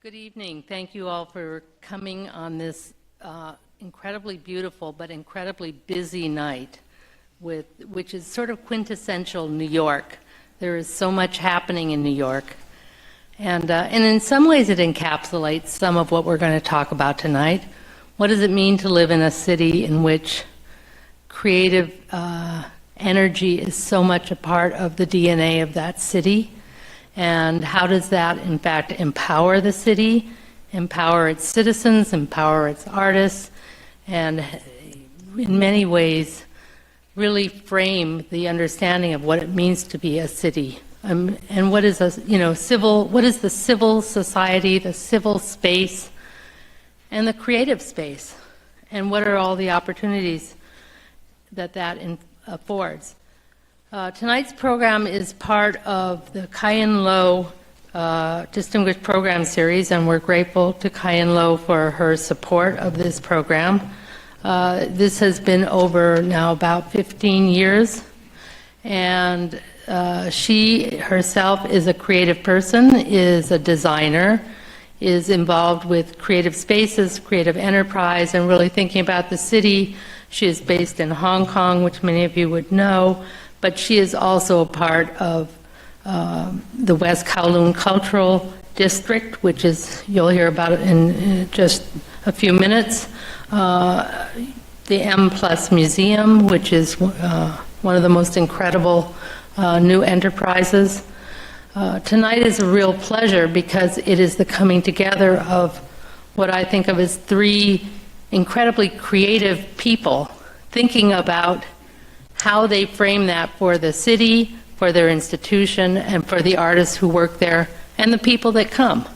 Good evening. Thank you all for coming on this incredibly beautiful but incredibly busy night, which is sort of quintessential New York. There is so much happening in New York. And in some ways it encapsulates some of what we're going to talk about tonight. What does it mean to live in a city in which creative energy is so much a part of the DNA of that city? And how does that, in fact, empower the city, empower its citizens, empower its artists, and in many ways really frame the understanding of what it means to be a city? And what is what is the civil society, the civil space, and the creative space? And what are all the opportunities that affords? Tonight's program is part of the Kai-Yin Distinguished Program Series, and we're grateful to Kai-Yin for her support of this program. This has been over now about 15 years, and she herself is a creative person, is a designer, is involved with creative spaces, creative enterprise, and really thinking about the city. She is based in Hong Kong, which many of you would know, but she is also a part of the West Kowloon Cultural District, which is, you'll hear about it in just a few minutes. The M+ Museum, which is one of the most incredible new enterprises. Tonight is a real pleasure because it is the coming together of what I think of as three incredibly creative people thinking about how they frame that for the city, for their institution, and for the artists who work there, and the people that come.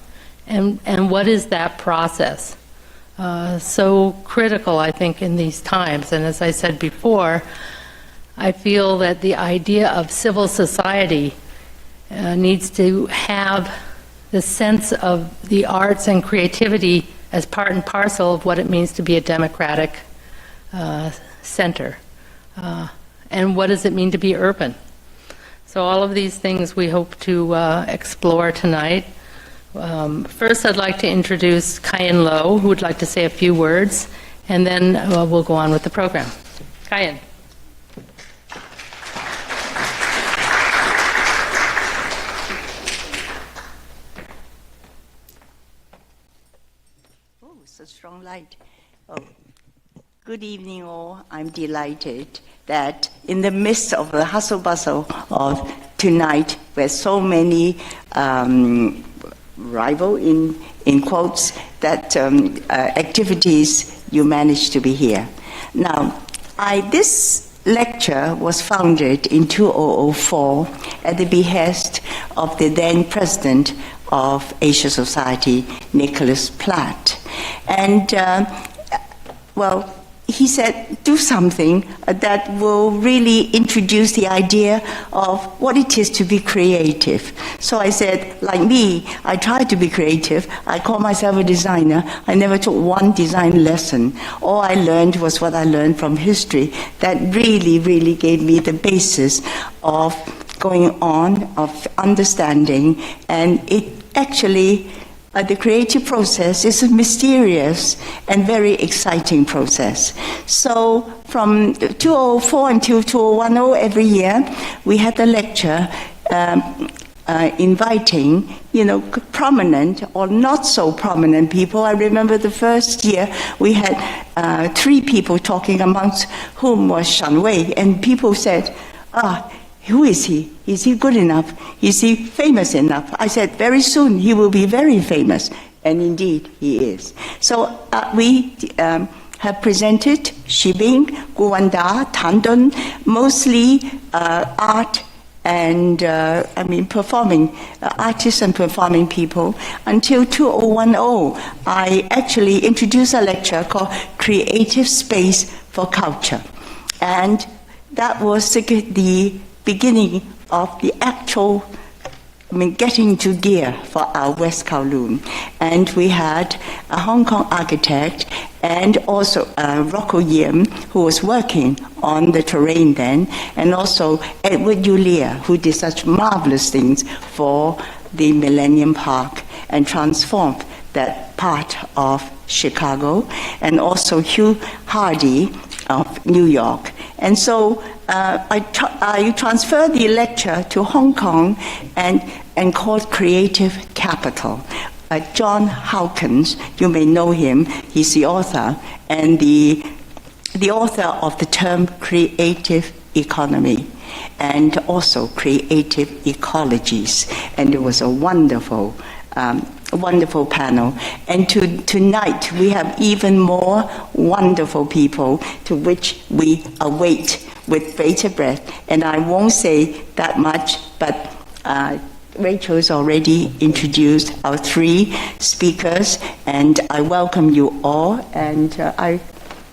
And what is that process? So critical, I think, in these times. And as I said before, I feel that the idea of civil society needs to have the sense of the arts and creativity as part and parcel of what it means to be a democratic center. And what does it mean to be urban? So all of these things we hope to explore tonight. First, I'd like to introduce Kai-Yin who would like to say a few words, and then we'll go on with the program. Kai-Yin. Oh, it's a strong light. Oh. Good evening, all. I'm delighted that in the midst of the hustle bustle of tonight, where so many rival in quotes that activities, you managed to be here. Now, this lecture was founded in 2004 at the behest of the then president of Asia Society, Nicholas Platt, and he said, do something that will really introduce the idea of what it is to be creative. So I said, like me, I tried to be creative. I call myself a designer. I never took one design lesson. All I learned was what I learned from history that really, really gave me the basis of going on, of understanding, and it actually the creative process is a mysterious and very exciting process. So from 2004 until 2010, every year, we had a lecture inviting, prominent or not so prominent people. I remember the first year we had 3 people talking, amongst whom was Shan Wei, and people said, who is he? Is he good enough? Is he famous enough? I said, very soon he will be very famous. And indeed, he is. So we have presented Shibing, Guwanda, Tandun, mostly art and, performing, artists and performing people. Until 2010, I actually introduced a lecture called Creative Space for Culture. And that was the beginning of the actual, getting into gear for our West Kowloon. And we had a Hong Kong architect and also Rocco Yim, who was working on the terrain then, and also Edward Yulia, who did such marvelous things for the Millennium Park and transformed that part of Chicago, and also Hugh Hardy of New York. And so I transferred the lecture to Hong Kong and called Creative Capital. John Hawkins, you may know him, he's the author, and the author of the term creative economy and also creative ecologies. And it was a wonderful panel. And tonight we have even more wonderful people to which we await with bated breath. And I won't say that much, but Rachel's already introduced our 3 speakers, and I welcome you all, and I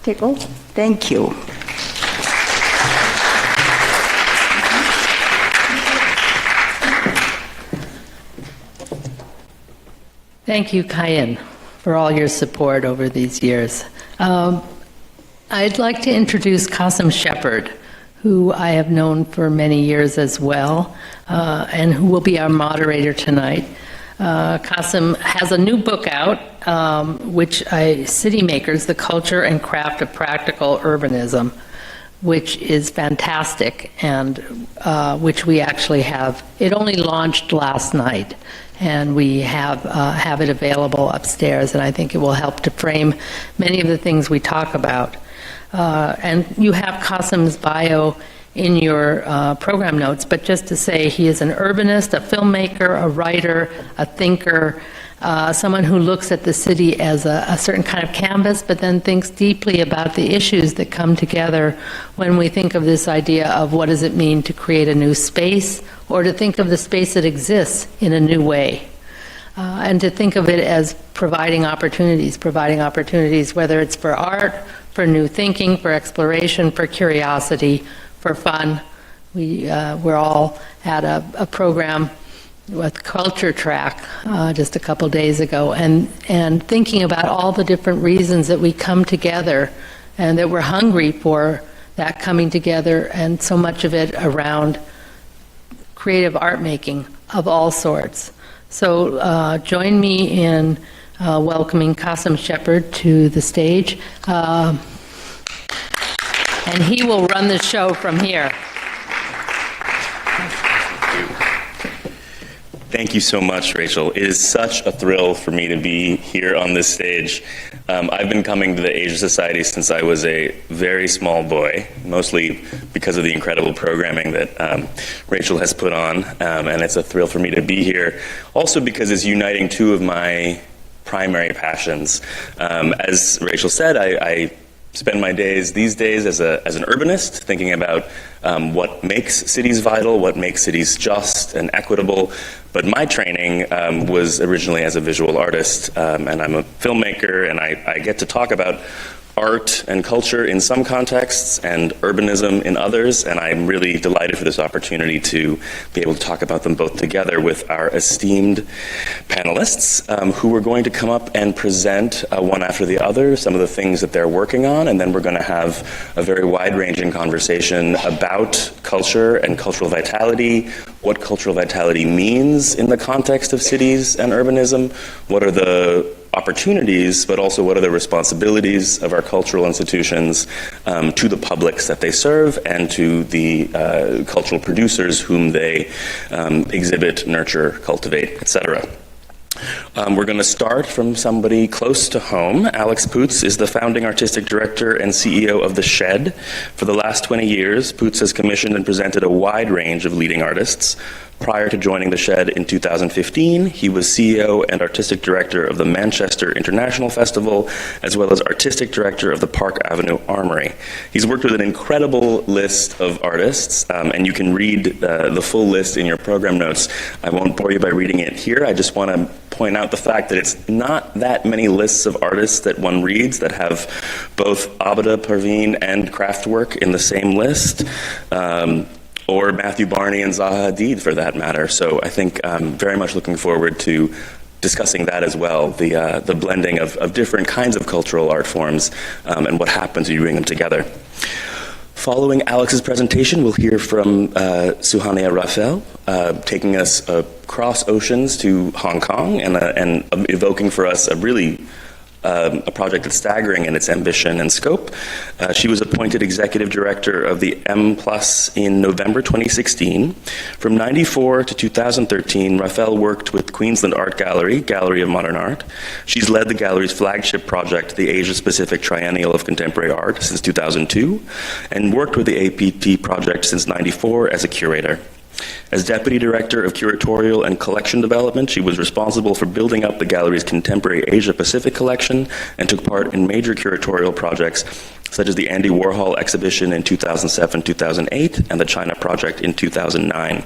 take over. Thank you. Thank you, Kai-Yin, for all your support over these years. I'd like to introduce Qasim Shepard, who I have known for many years as well, and who will be our moderator tonight. Qasim has a new book out, City Makers, The Culture and Craft of Practical Urbanism, which is fantastic, and which we actually have. It only launched last night, and we have it available upstairs, and I think it will help to frame many of the things we talk about. And you have Qasim's bio in your program notes, but just to say he is an urbanist, a filmmaker, a writer, a thinker, someone who looks at the city as a certain kind of canvas, but then thinks deeply about the issues that come together when we think of this idea of what does it mean to create a new space, or to think of the space that exists in a new way. And to think of it as providing opportunities, whether it's for art, for new thinking, for exploration, for curiosity, for fun. We're all at a program with Culture Track just a couple days ago, and thinking about all the different reasons that we come together and that we're hungry for that coming together, and so much of it around creative art making of all sorts. So join me in welcoming Qasim Shepard to the stage. And he will run the show from here. Thank you so much, Rachel. It is such a thrill for me to be here on this stage. I've been coming to the Asia Society since I was a very small boy, mostly because of the incredible programming that Rachel has put on, and it's a thrill for me to be here. Also because it's uniting 2 of my primary passions. As Rachel said, I spend my days these days as an urbanist, thinking about what makes cities vital, what makes cities just and equitable. But my training was originally as a visual artist, and I'm a filmmaker, and I get to talk about art and culture in some contexts and urbanism in others, and I'm really delighted for this opportunity to be able to talk about them both together with our esteemed panelists who are going to come up and present one after the other some of the things that they're working on, and then we're going to have a very wide-ranging conversation about culture and cultural vitality, what cultural vitality means in the context of cities and urbanism, what are the opportunities, but also what are the responsibilities of our cultural institutions to the publics that they serve and to the cultural producers whom they exhibit, nurture, cultivate, etc. We're going to start from somebody close to home. Alex Poots is the founding artistic director and CEO of The Shed. For the last 20 years, Poots has commissioned and presented a wide range of leading artists. Prior to joining The Shed in 2015, he was CEO and artistic director of the Manchester International Festival, as well as artistic director of the Park Avenue Armory. He's worked with an incredible list of artists, and you can read the full list in your program notes. I won't bore you by reading it here. I just want to point out the fact that it's not that many lists of artists that one reads that have both Abida Parveen and Kraftwerk in the same list. Or Matthew Barney and Zaha Hadid, for that matter. So I think I'm very much looking forward to discussing that as well, the blending of different kinds of cultural art forms and what happens when you bring them together. Following Alex's presentation, we'll hear from Suhania Rafael, taking us across oceans to Hong Kong and evoking for us a project that's staggering in its ambition and scope. She was appointed Executive Director of the M+ in November 2016. From 1994 to 2013, Rafael worked with Queensland Art Gallery, Gallery of Modern Art. She's led the gallery's flagship project, the Asia-Pacific Triennial of Contemporary Art, since 2002, and worked with the APT project since 1994 as a curator. As Deputy Director of Curatorial and Collection Development, she was responsible for building up the gallery's contemporary Asia-Pacific collection and took part in major curatorial projects such as the Andy Warhol exhibition in 2007-2008 and the China project in 2009.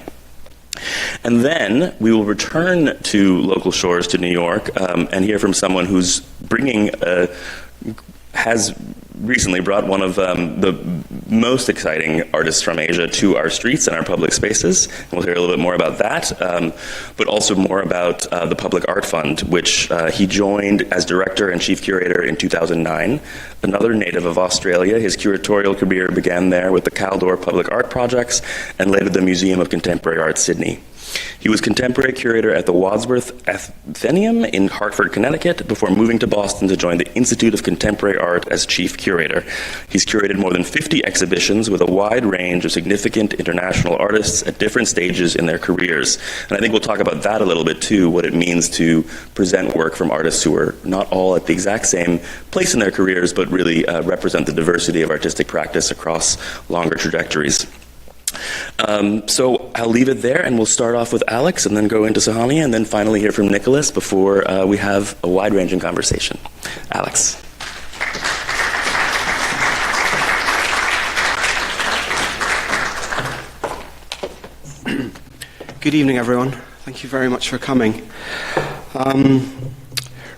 And then we will return to local shores to New York and hear from someone who's has recently brought one of the most exciting artists from Asia to our streets and our public spaces. And we'll hear a little bit more about that, but also more about the Public Art Fund, which he joined as Director and Chief Curator in 2009. Another native of Australia, his curatorial career began there with the Caldor Public Art Projects and later the Museum of Contemporary Art, Sydney. He was contemporary curator at the Wadsworth Atheneum in Hartford, Connecticut, before moving to Boston to join the Institute of Contemporary Art as chief curator. He's curated more than 50 exhibitions with a wide range of significant international artists at different stages in their careers. And I think we'll talk about that a little bit too, what it means to present work from artists who are not all at the exact same place in their careers, but really represent the diversity of artistic practice across longer trajectories. So I'll leave it there, and we'll start off with Alex, and then go into Suhania, and then finally hear from Nicholas before we have a wide-ranging conversation. Alex. Good evening, everyone. Thank you very much for coming.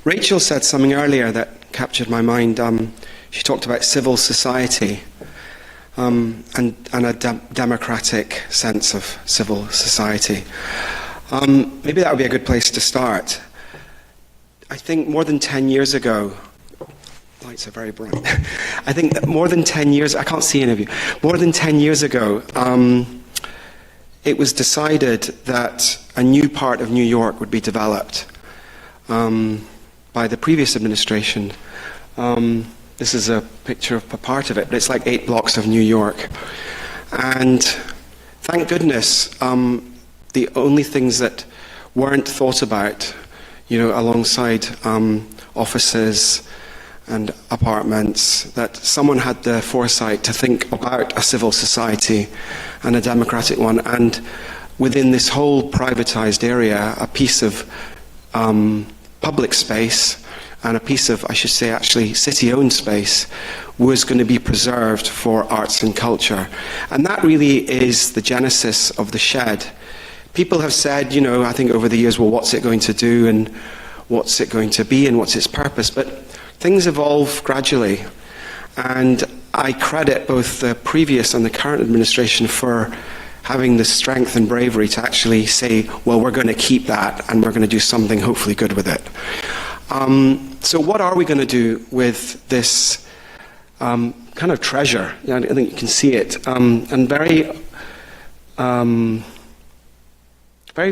Rachel said something earlier that captured my mind. She talked about civil society. And a democratic sense of civil society. Maybe that would be a good place to start. I think more than 10 years ago, lights are very bright. I think that more than 10 years, I can't see any of you, more than 10 years ago, it was decided that a new part of New York would be developed by the previous administration. This is a picture of a part of it, but it's like 8 blocks of New York. And thank goodness, the only things that weren't thought about, alongside offices and apartments, that someone had the foresight to think about a civil society and a democratic one. And within this whole privatized area, a piece of public space and a piece of, I should say, actually city-owned space was going to be preserved for arts and culture. And that really is the genesis of the Shed. People have said, I think over the years, well, what's it going to do, and what's it going to be, and what's its purpose? But things evolve gradually. And I credit both the previous and the current administration for having the strength and bravery to actually say, well, we're going to keep that, and we're going to do something hopefully good with it. So what are we going to do with this kind of treasure? I think you can see it, and very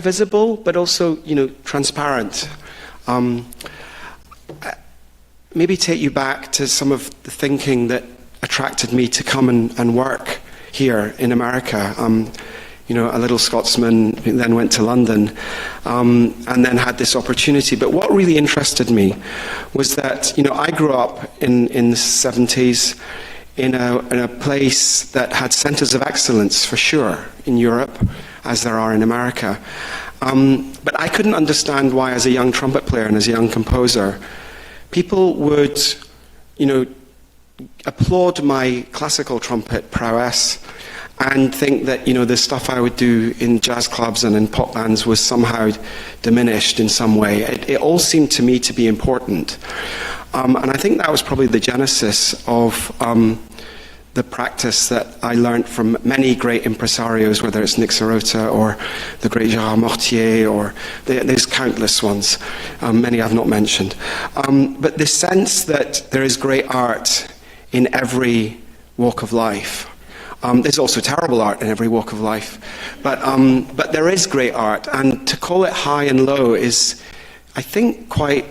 visible, but also transparent. Maybe take you back to some of the thinking that attracted me to come and work here in America. A little Scotsman who then went to London and then had this opportunity. But what really interested me was that, I grew up in the 70s in a place that had centers of excellence, for sure, in Europe, as there are in America. But I couldn't understand why, as a young trumpet player and as a young composer, people would, applaud my classical trumpet prowess and think that, the stuff I would do in jazz clubs and in pop bands was somehow diminished in some way. It all seemed to me to be important. And I think that was probably the genesis of the practice that I learned from many great impresarios, whether it's Nick Sirota or the great Gérard Mortier, or there's countless ones, many I've not mentioned. But the sense that there is great art in every walk of life. There's also terrible art in every walk of life, but there is great art, and to call it high and low is, I think, quite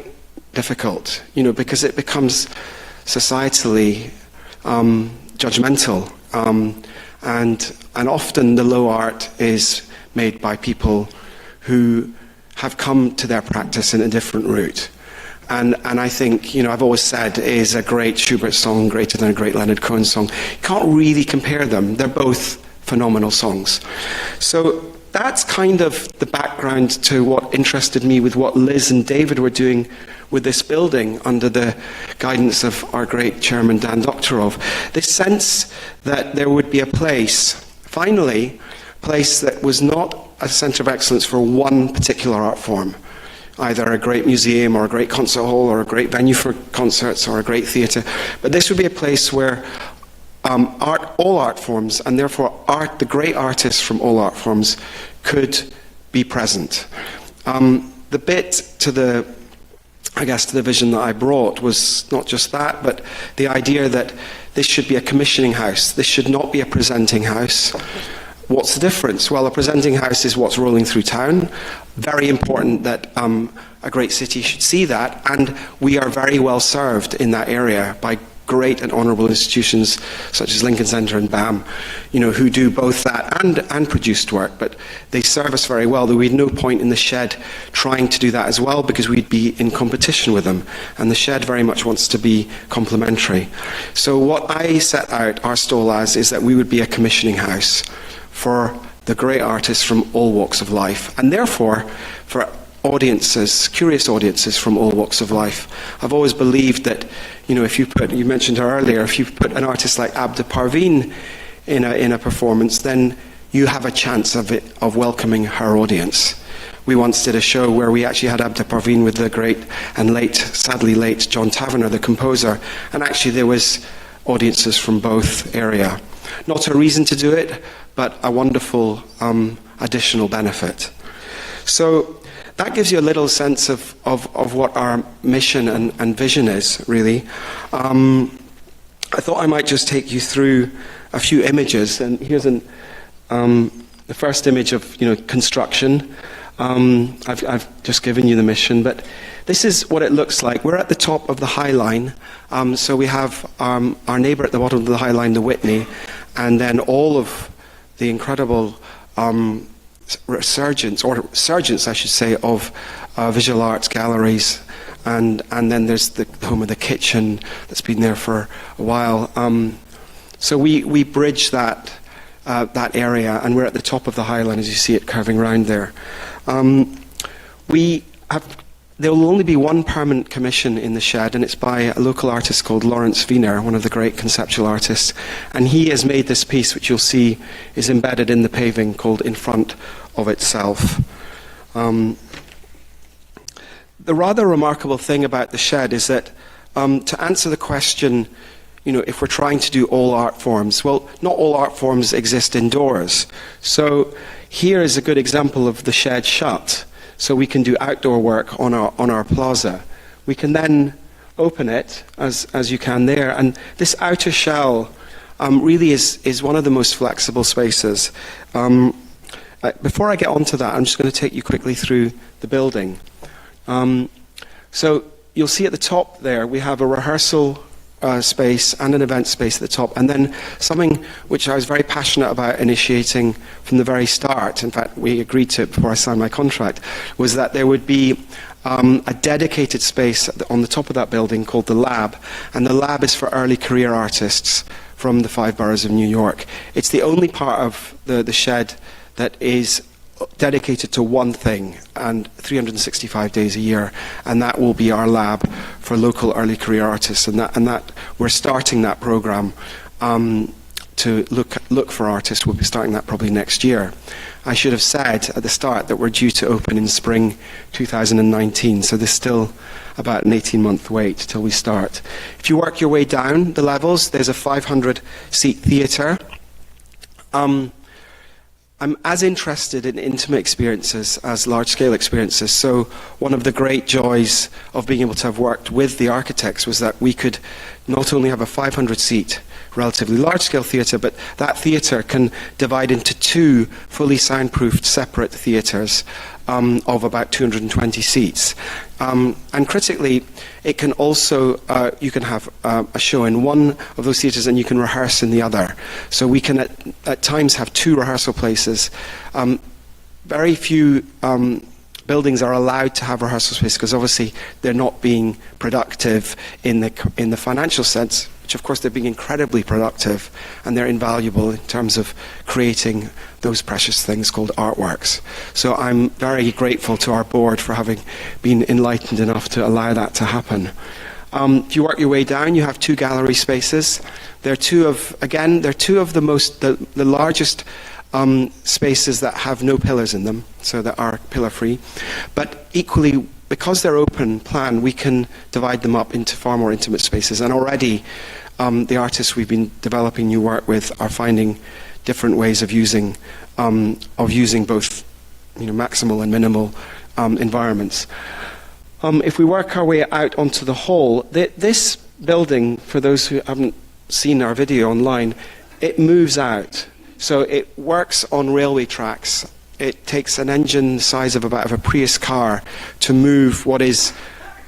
difficult, because it becomes societally judgmental, and often the low art is made by people who have come to their practice in a different route. And I think, I've always said, is a great Schubert song greater than a great Leonard Cohen song? You can't really compare them. They're both phenomenal songs. So that's kind of the background to what interested me with what Liz and David were doing with this building under the guidance of our great chairman, Dan Doktorov. This sense that there would be a place, finally, a place that was not a centre of excellence for one particular art form, either a great museum or a great concert hall or a great venue for concerts or a great theatre. But this would be a place where all art forms, and therefore the great artists from all art forms, could be present. The bit to the vision that I brought was not just that, but the idea that this should be a commissioning house. This should not be a presenting house. What's the difference? Well, a presenting house is what's rolling through town. Very important that a great city should see that, and we are very well served in that area by great and honourable institutions such as Lincoln Centre and BAM, who do both that and produced work, but they serve us very well. There would be no point in the Shed trying to do that as well, because we'd be in competition with them, and the Shed very much wants to be complementary. So what I set out our stall as is that we would be a commissioning house for the great artists from all walks of life, and therefore for audiences, curious audiences from all walks of life. I've always believed that, if you mentioned her earlier, if you put an artist like Abda Parveen in a performance, then you have a chance of welcoming her audience. We once did a show where we actually had Abda Parveen with the great and sadly late John Taverner, the composer, and actually there was audiences from both area. Not a reason to do it, but a wonderful additional benefit. So that gives you a little sense of what our mission and vision is, really. I thought I might just take you through a few images, and here's the first image of construction. I've just given you the mission, but this is what it looks like. We're at the top of the High Line, so we have our neighbour at the bottom of the High Line, the Whitney, and then all of the incredible surgence, I should say, of visual arts galleries, and then there's the home of the kitchen that's been there for a while. So we bridge that area, and we're at the top of the High Line as you see it curving round there. There will only be one permanent commission in the Shed, and it's by a local artist called Lawrence Wiener, one of the great conceptual artists. And he has made this piece, which you'll see is embedded in the paving, called In Front of Itself. The rather remarkable thing about the Shed is that to answer the question, if we're trying to do all art forms, well, not all art forms exist indoors. So here is a good example of the Shed shut. So we can do outdoor work on our plaza. We can then open it, as you can there, and this outer shell really is one of the most flexible spaces. Before I get onto that, I'm just going to take you quickly through the building. So you'll see at the top there, we have a rehearsal space and an event space at the top, and then something which I was very passionate about initiating from the very start, in fact we agreed to it before I signed my contract, was that there would be a dedicated space on the top of that building called the Lab, and the Lab is for early career artists from the 5 boroughs of New York. It's the only part of the Shed that is dedicated to one thing, and 365 days a year, and that will be our lab for local early career artists, and that we're starting that program to look for artists. We'll be starting that probably next year. I should have said at the start that we're due to open in spring 2019, so there's still about an 18-month wait till we start. If you work your way down the levels, there's a 500-seat theatre. I'm as interested in intimate experiences as large-scale experiences, so one of the great joys of being able to have worked with the architects was that we could not only have a 500-seat, relatively large-scale theatre, but that theatre can divide into 2 fully soundproofed separate theatres of about 220 seats. And critically, it can also, you can have a show in one of those theatres and you can rehearse in the other. So we can at times have 2 rehearsal places. Very few buildings are allowed to have rehearsal space because obviously they're not being productive in the financial sense, which of course they're being incredibly productive and they're invaluable in terms of creating those precious things called artworks. So I'm very grateful to our board for having been enlightened enough to allow that to happen. If you work your way down, you have 2 gallery spaces. They're two of the largest spaces that have no pillars in them, so that are pillar-free. But equally, because they're open plan, we can divide them up into far more intimate spaces. And already, the artists we've been developing new work with are finding different ways of using both, maximal and minimal environments. If we work our way out onto the hall, this building, for those who haven't seen our video online, it moves out. So it works on railway tracks. It takes an engine the size of about a Prius car to move what is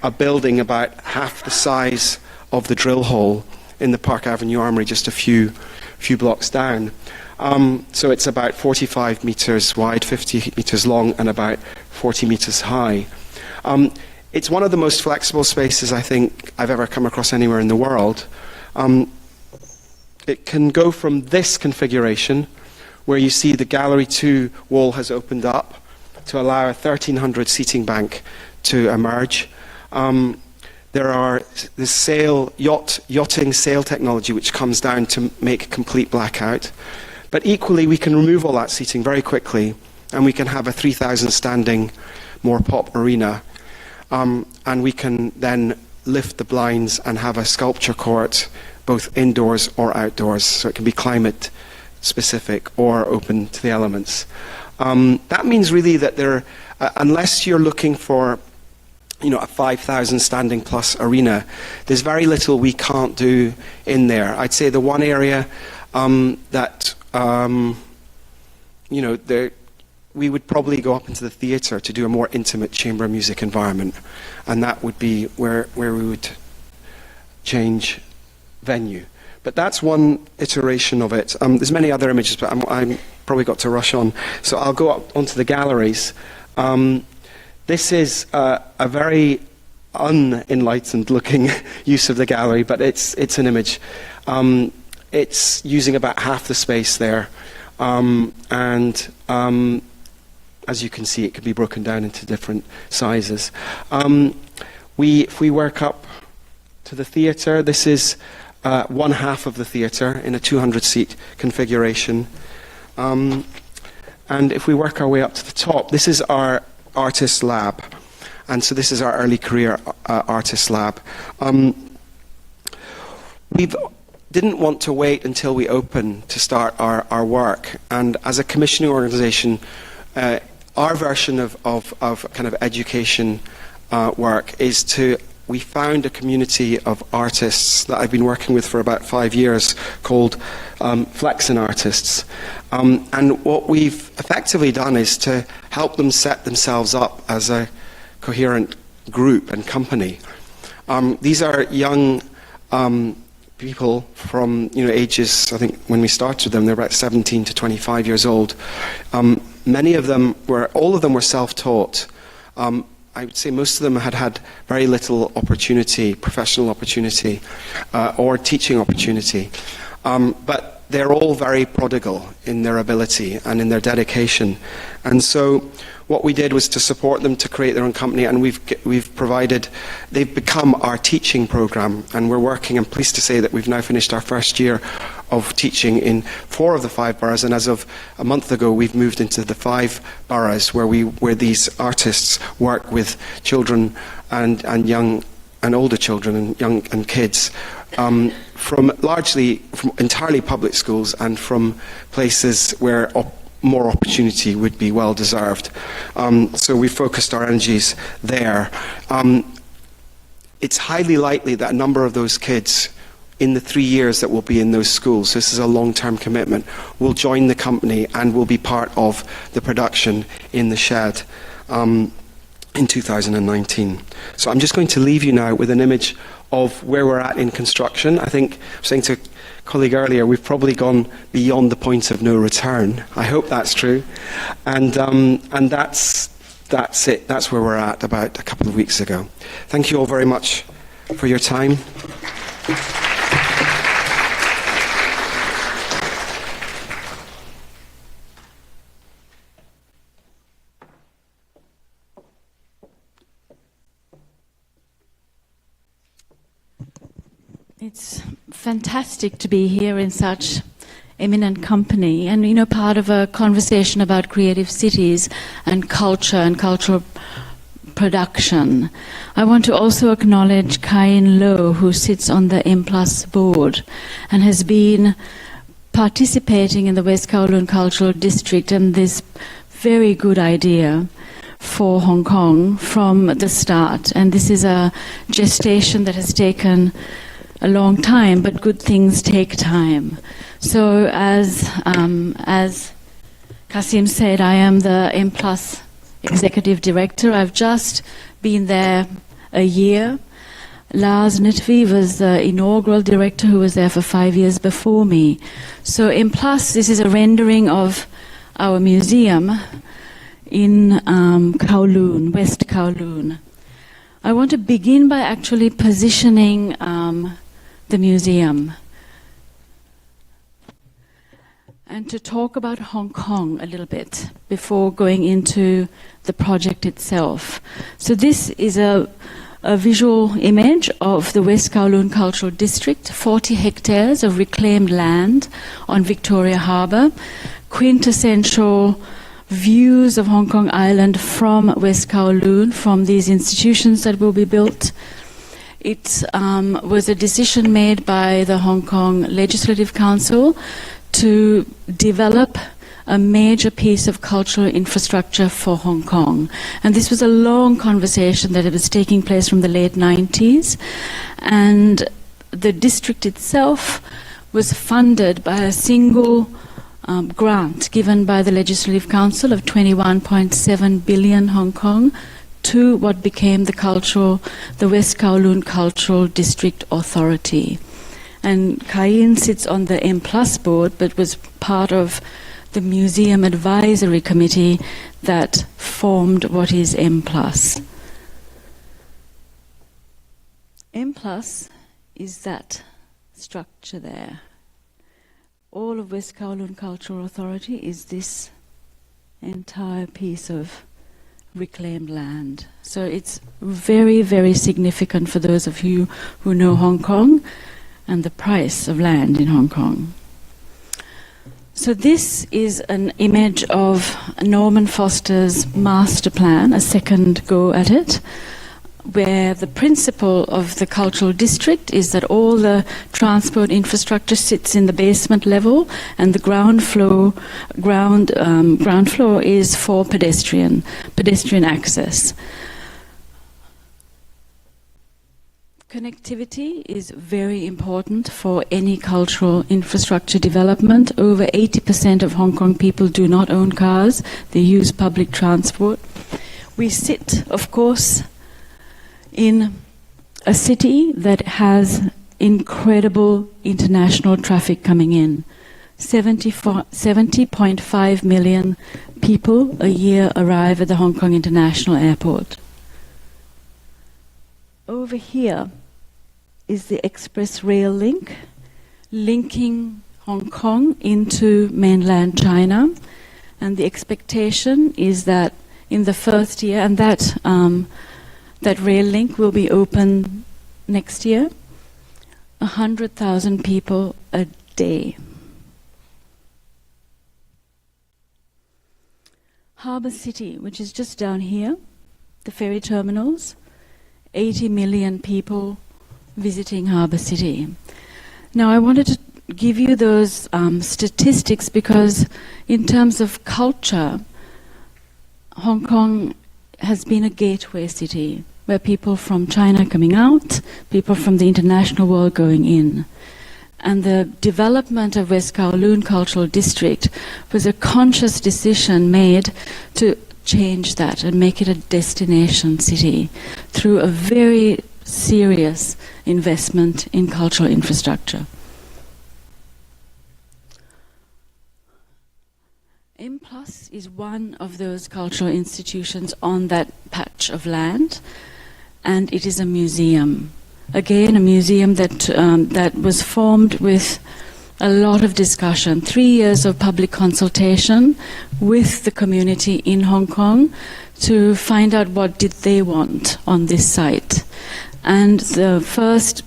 a building about half the size of the drill hole in the Park Avenue Armory, just a few blocks down. So it's about 45 metres wide, 50 metres long, and about 40 metres high. It's one of the most flexible spaces I think I've ever come across anywhere in the world. It can go from this configuration, where you see the Gallery 2 wall has opened up to allow a 1,300 seating bank to emerge. There are the yachting sail technology, which comes down to make complete blackout. But equally, we can remove all that seating very quickly, and we can have a 3,000 standing, more pop arena. And we can then lift the blinds and have a sculpture court, both indoors or outdoors, so it can be climate specific or open to the elements. That means really that unless you're looking for a 5,000 standing plus arena, there's very little we can't do in there. I'd say the one area that we would probably go up into the theatre to do a more intimate chamber music environment, and that would be where we would change venue. But that's one iteration of it. There's many other images, but I'm probably got to rush on. So I'll go up onto the galleries. This is a very unenlightened looking use of the gallery, but it's an image. It's using about half the space there. As you can see, it can be broken down into different sizes. If we work up to the theatre, this is one half of the theatre in a 200-seat configuration. And if we work our way up to the top, this is our artist lab. And so this is our early career artist lab. We didn't want to wait until we open to start our work. And as a commissioning organisation, our version of kind of education work is we found a community of artists that I've been working with for about 5 years called Flexin Artists. And what we've effectively done is to help them set themselves up as a coherent group and company. These are young people from ages, I think when we started them, they're about 17 to 25 years old. All of them were self-taught. I would say most of them had very little opportunity, professional opportunity, or teaching opportunity. But they're all very prodigal in their ability and in their dedication. And so what we did was to support them to create their own company, and they've become our teaching program, and we're working, I'm pleased to say that we've now finished our first year of teaching in 4 of the 5 boroughs, and as of a month ago we've moved into the 5 boroughs where these artists work with children and young and older children and young and kids from entirely public schools and from places where more opportunity would be well deserved. So we focused our energies there. It's highly likely that a number of those kids in the 3 years that we'll be in those schools. This is a long-term commitment. We'll join the company and we'll be part of the production in the shed in 2019. So I'm just going to leave you now with an image of where we're at in construction. I think, I was saying to a colleague earlier, we've probably gone beyond the point of no return. I hope that's true. And that's it. That's where we're at about a couple of weeks ago. Thank you all very much for your time. It's fantastic to be here in such eminent company and, you know, part of a conversation about creative cities and cultural production. I want to also acknowledge Kai-Yin who sits on the M+ board and has been participating in the West Kowloon Cultural District and this very good idea for Hong Kong from the start. And this is a gestation that has taken a long time, but good things take time. So as Kasim said, I am the M+ Executive Director. I've just been there a year. Lars Nitvi was the inaugural director who was there for 5 years before me. So M+, this is a rendering of our museum in Kowloon, West Kowloon. I want to begin by actually positioning the museum and to talk about Hong Kong a little bit before going into the project itself. So this is a visual image of the West Kowloon Cultural District, 40 hectares of reclaimed land on Victoria Harbour, quintessential views of Hong Kong Island from West Kowloon, from these institutions that will be built. It was a decision made by the Hong Kong Legislative Council to develop a major piece of cultural infrastructure for Hong Kong. And this was a long conversation that was taking place from the late 90s. And the district itself was funded by a single grant given by the Legislative Council of 21.7 billion Hong Kong to what became the West Kowloon Cultural District Authority. And Kai-Yin sits on the M+ board, but was part of the Museum Advisory Committee that formed what is M+. M+ is that structure there. All of West Kowloon Cultural Authority is this entire piece of reclaimed land. So it's very, very significant for those of you who know Hong Kong and the price of land in Hong Kong. So this is an image of Norman Foster's master plan, a second go at it, where the principle of the cultural district is that all the transport infrastructure sits in the basement level, and the ground floor is for pedestrian access. Connectivity is very important for any cultural infrastructure development. Over 80% of Hong Kong people do not own cars. They use public transport. We sit, of course, in a city that has incredible international traffic coming in. 70.5 million people a year arrive at the Hong Kong International Airport. Over here is the express rail link, linking Hong Kong into mainland China. And the expectation is that in the first year, and that rail link will be open next year, 100,000 people a day. Harbour City, which is just down here, the ferry terminals, 80 million people visiting Harbour City. Now I wanted to give you those statistics because in terms of culture, Hong Kong has been a gateway city where people from China coming out, people from the international world going in. And the development of West Kowloon Cultural District was a conscious decision made to change that and make it a destination city through a very serious investment in cultural infrastructure. M+ is one of those cultural institutions on that patch of land, and it is a museum. Again, a museum that was formed with a lot of discussion, 3 years of public consultation with the community in Hong Kong to find out what did they want on this site. And the first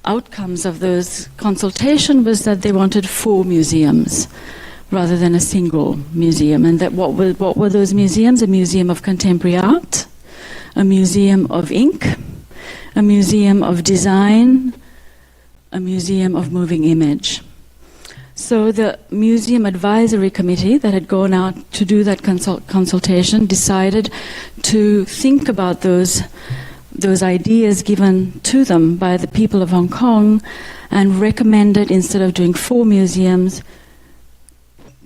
outcomes of those consultation was that they wanted 4 museums rather than a single museum. And that what were those museums? A museum of contemporary art, a museum of ink, a museum of design, a museum of moving image. So the Museum Advisory Committee that had gone out to do that consultation decided to think about those ideas given to them by the people of Hong Kong and recommended, instead of doing 4 museums,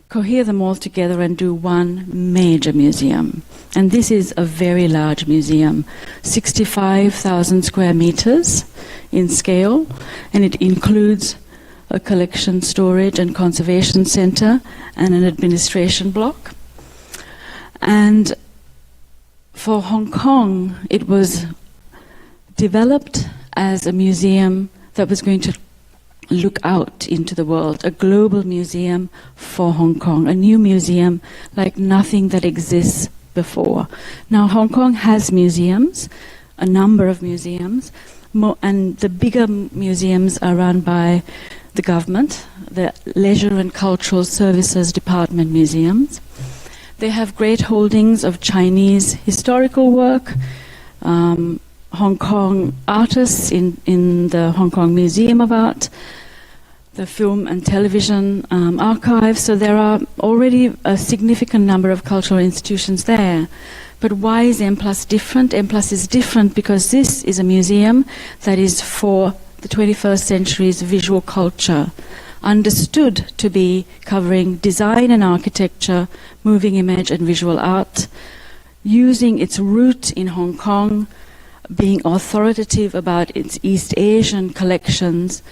cohere them all together and do one major museum. And this is a very large museum, 65,000 square meters in scale, and it includes a collection, storage and conservation center and an administration block. And for Hong Kong, it was developed as a museum that was going to look out into the world, a global museum for Hong Kong, a new museum like nothing that exists before. Now, Hong Kong has museums, a number of museums, and the bigger museums are run by the government, the Leisure and Cultural Services Department museums. They have great holdings of Chinese historical work, Hong Kong artists in the Hong Kong Museum of Art, the Film and Television Archive. So there are already a significant number of cultural institutions there. But why is M+ different? M+ is different because this is a museum that is for the 21st century's visual culture, understood to be covering design and architecture, moving image and visual art, using its root in Hong Kong, being authoritative about its East Asian collections,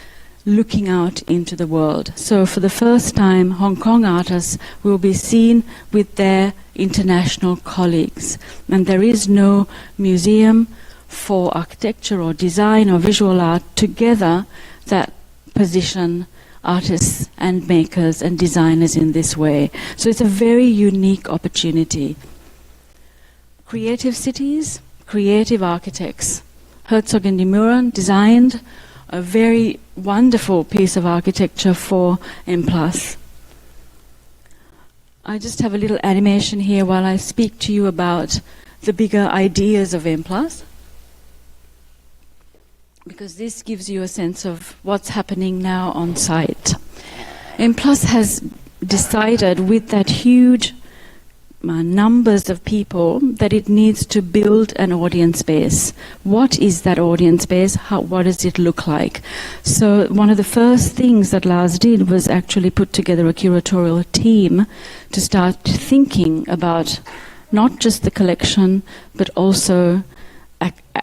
looking out into the world. So for the first time, Hong Kong artists will be seen with their international colleagues. And there is no museum for architecture or design or visual art together that position artists and makers and designers in this way. So it's a very unique opportunity. Creative cities, creative architects. Herzog and de Meuron designed a very wonderful piece of architecture for M+. I just have a little animation here while I speak to you about the bigger ideas of M+, because this gives you a sense of what's happening now on site. M+ has decided, with that huge numbers of people, that it needs to build an audience base. What is that audience base? What does it look like? So one of the first things that Lars did was actually put together a curatorial team to start thinking about not just the collection, but also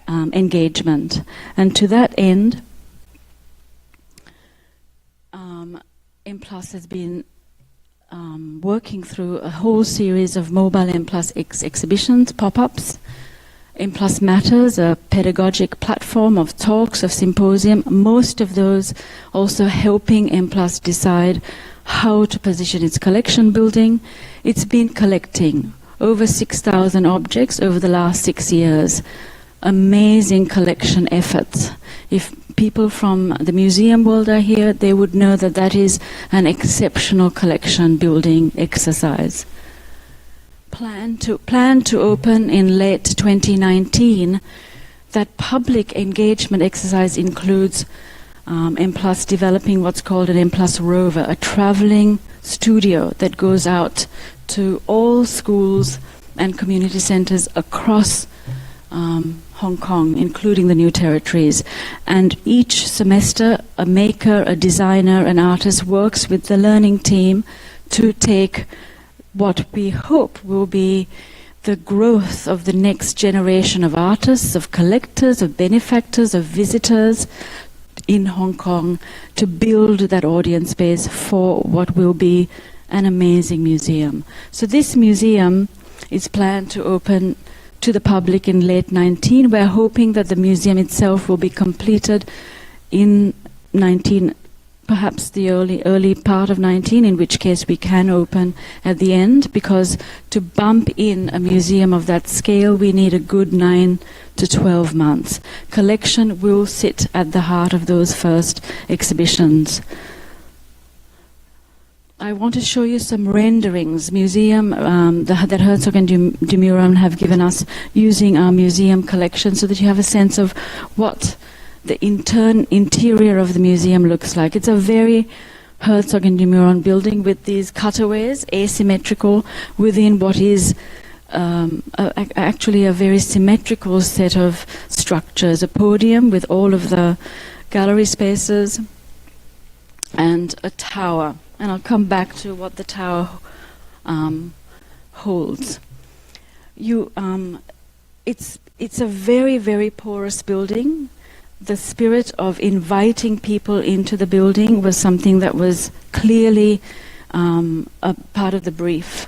engagement. And to that end, M+ has been working through a whole series of mobile M+ exhibitions, pop-ups. M+ Matters, a pedagogic platform of talks, of symposium, most of those also helping M+ decide how to position its collection building. It's been collecting over 6,000 objects over the last 6 years. Amazing collection efforts. If people from the museum world are here, they would know that that is an exceptional collection building exercise. Plan to open in late 2019. That public engagement exercise includes M+ developing what's called an M+ rover, a traveling studio that goes out to all schools and community centers across Hong Kong, including the New Territories. And each semester, a maker, a designer, an artist works with the learning team to take what we hope will be the growth of the next generation of artists, of collectors, of benefactors, of visitors in Hong Kong to build that audience base for what will be an amazing museum. So this museum is planned to open to the public in late 19. We're hoping that the museum itself will be completed in 19, perhaps the early part of 19, in which case we can open at the end, because to bump in a museum of that scale, we need a good 9 to 12 months. Collection will sit at the heart of those first exhibitions. I want to show you some renderings that Herzog and de Meuron have given us using our museum collection, so that you have a sense of what the interior of the museum looks like. It's a very Herzog and de Meuron building with these cutaways, asymmetrical, within what is actually a very symmetrical set of structures. A podium with all of the gallery spaces and a tower. And I'll come back to what the tower holds. It's a very, very porous building. The spirit of inviting people into the building was something that was clearly a part of the brief.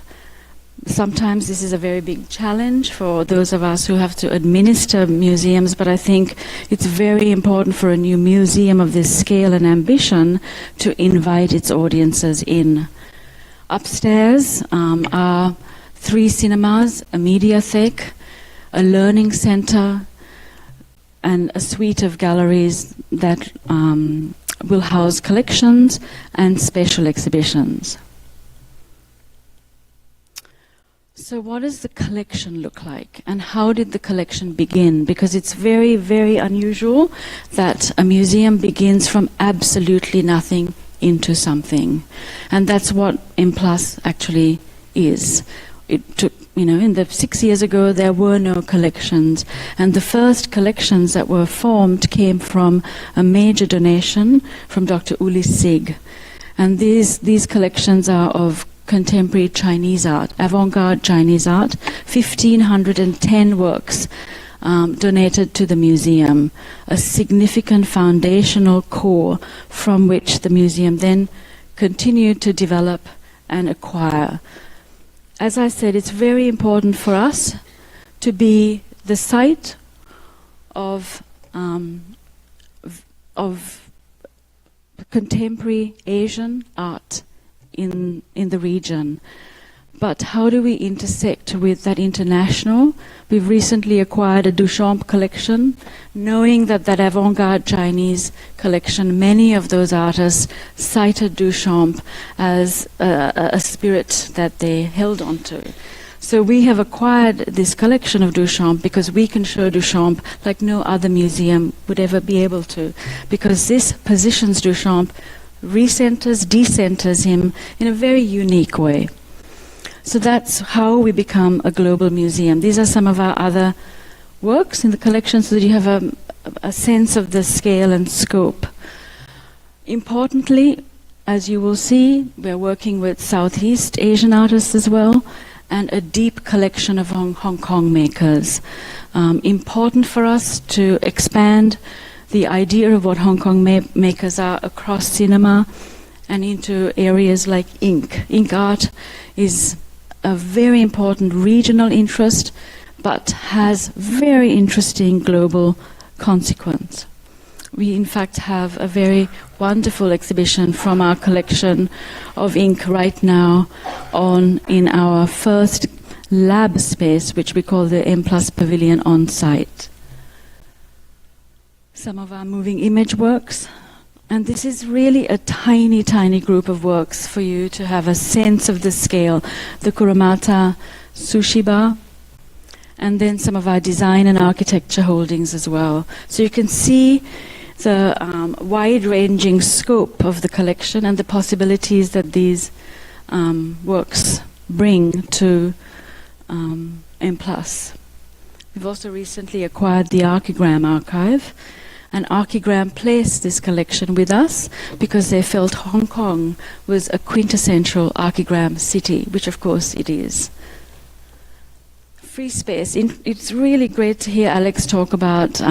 Sometimes this is a very big challenge for those of us who have to administer museums, but I think it's very important for a new museum of this scale and ambition to invite its audiences in. Upstairs are 3 cinemas, a mediathek, a learning center, and a suite of galleries that will house collections and special exhibitions. So what does the collection look like, and how did the collection begin? Because it's very, very unusual that a museum begins from absolutely nothing into something. And that's what M+ actually is. It took, in the 6 years ago, there were no collections. And the first collections that were formed came from a major donation from Dr. Uli Sig. And these collections are of contemporary Chinese art, avant-garde Chinese art, 1,510 works donated to the museum, a significant foundational core from which the museum then continued to develop and acquire. As I said, it's very important for us to be the site of contemporary Asian art in the region. But how do we intersect with that international? We've recently acquired a Duchamp collection, knowing that avant-garde Chinese collection, many of those artists cited Duchamp as a spirit that they held onto. So we have acquired this collection of Duchamp because we can show Duchamp like no other museum would ever be able to, because this positions Duchamp, recenters, decenters him in a very unique way. So that's how we become a global museum. These are some of our other works in the collection so that you have a sense of the scale and scope. Importantly, as you will see, we're working with Southeast Asian artists as well, and a deep collection of Hong Kong makers. Important for us to expand the idea of what Hong Kong makers are across cinema and into areas like ink. Ink art is a very important regional interest, but has very interesting global consequence. We in fact have a very wonderful exhibition from our collection of ink right now in our first lab space, which we call the M+ Pavilion on site. Some of our moving image works. And this is really a tiny, tiny group of works for you to have a sense of the scale. The Kuramata Sushi Bar, and then some of our design and architecture holdings as well. So you can see the wide-ranging scope of the collection and the possibilities that these works bring to M+. We've also recently acquired the Archigram archive, and Archigram placed this collection with us because they felt Hong Kong was a quintessential Archigram city, which of course it is. Free space. It's really great to hear Alex talk about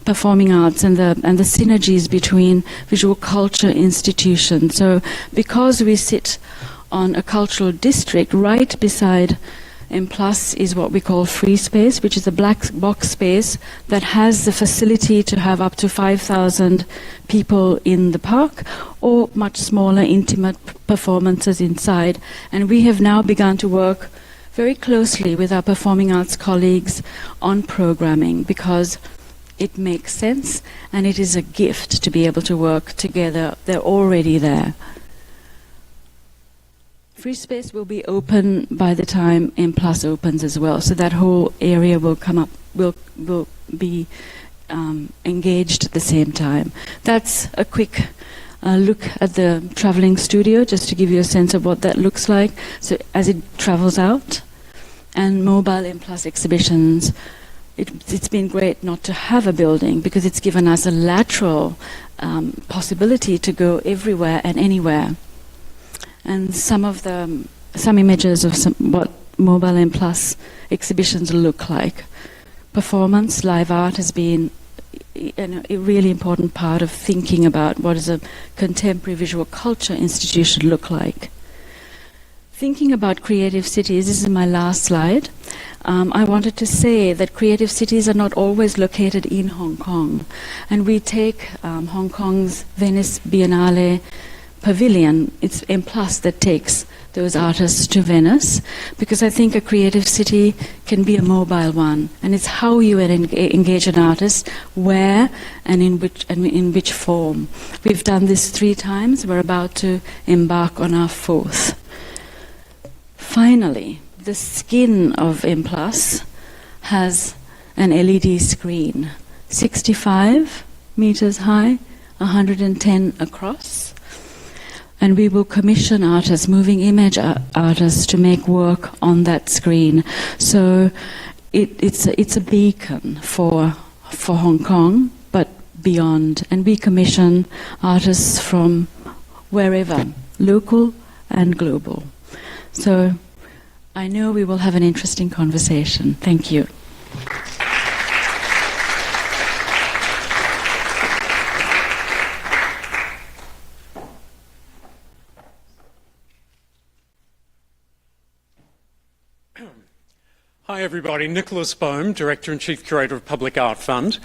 performing arts and the synergies between visual culture institutions. So because we sit on a cultural district, right beside M Plus is what we call free space, which is a black box space that has the facility to have up to 5,000 people in the park, or much smaller, intimate performances inside. And we have now begun to work very closely with our performing arts colleagues on programming, because it makes sense and it is a gift to be able to work together. They're already there. Free space will be open by the time M Plus opens as well, so that whole area will come up, will be engaged at the same time. That's a quick look at the traveling studio, just to give you a sense of what that looks like. So as it travels out, and mobile M Plus exhibitions, it's been great not to have a building, because it's given us a lateral possibility to go everywhere and anywhere. And some images of what mobile M Plus exhibitions look like. Performance, live art has been a really important part of thinking about what does a contemporary visual culture institution look like. Thinking about creative cities, this is my last slide. I wanted to say that creative cities are not always located in Hong Kong. And we take Hong Kong's Venice Biennale Pavilion. It's M Plus that takes those artists to Venice, because I think a creative city can be a mobile one, and it's how you engage an artist, where and in which form. We've done this 3 times. We're about to embark on our 4th. Finally, the skin of M Plus has an LED screen, 65 meters high, 110 across. And we will commission artists, moving image artists, to make work on that screen. So it's a beacon for Hong Kong, but beyond. And we commission artists from wherever, local and global. So I know we will have an interesting conversation. Thank you. Hi everybody, Nicholas Bohm, Director and Chief Curator of Public Art Fund.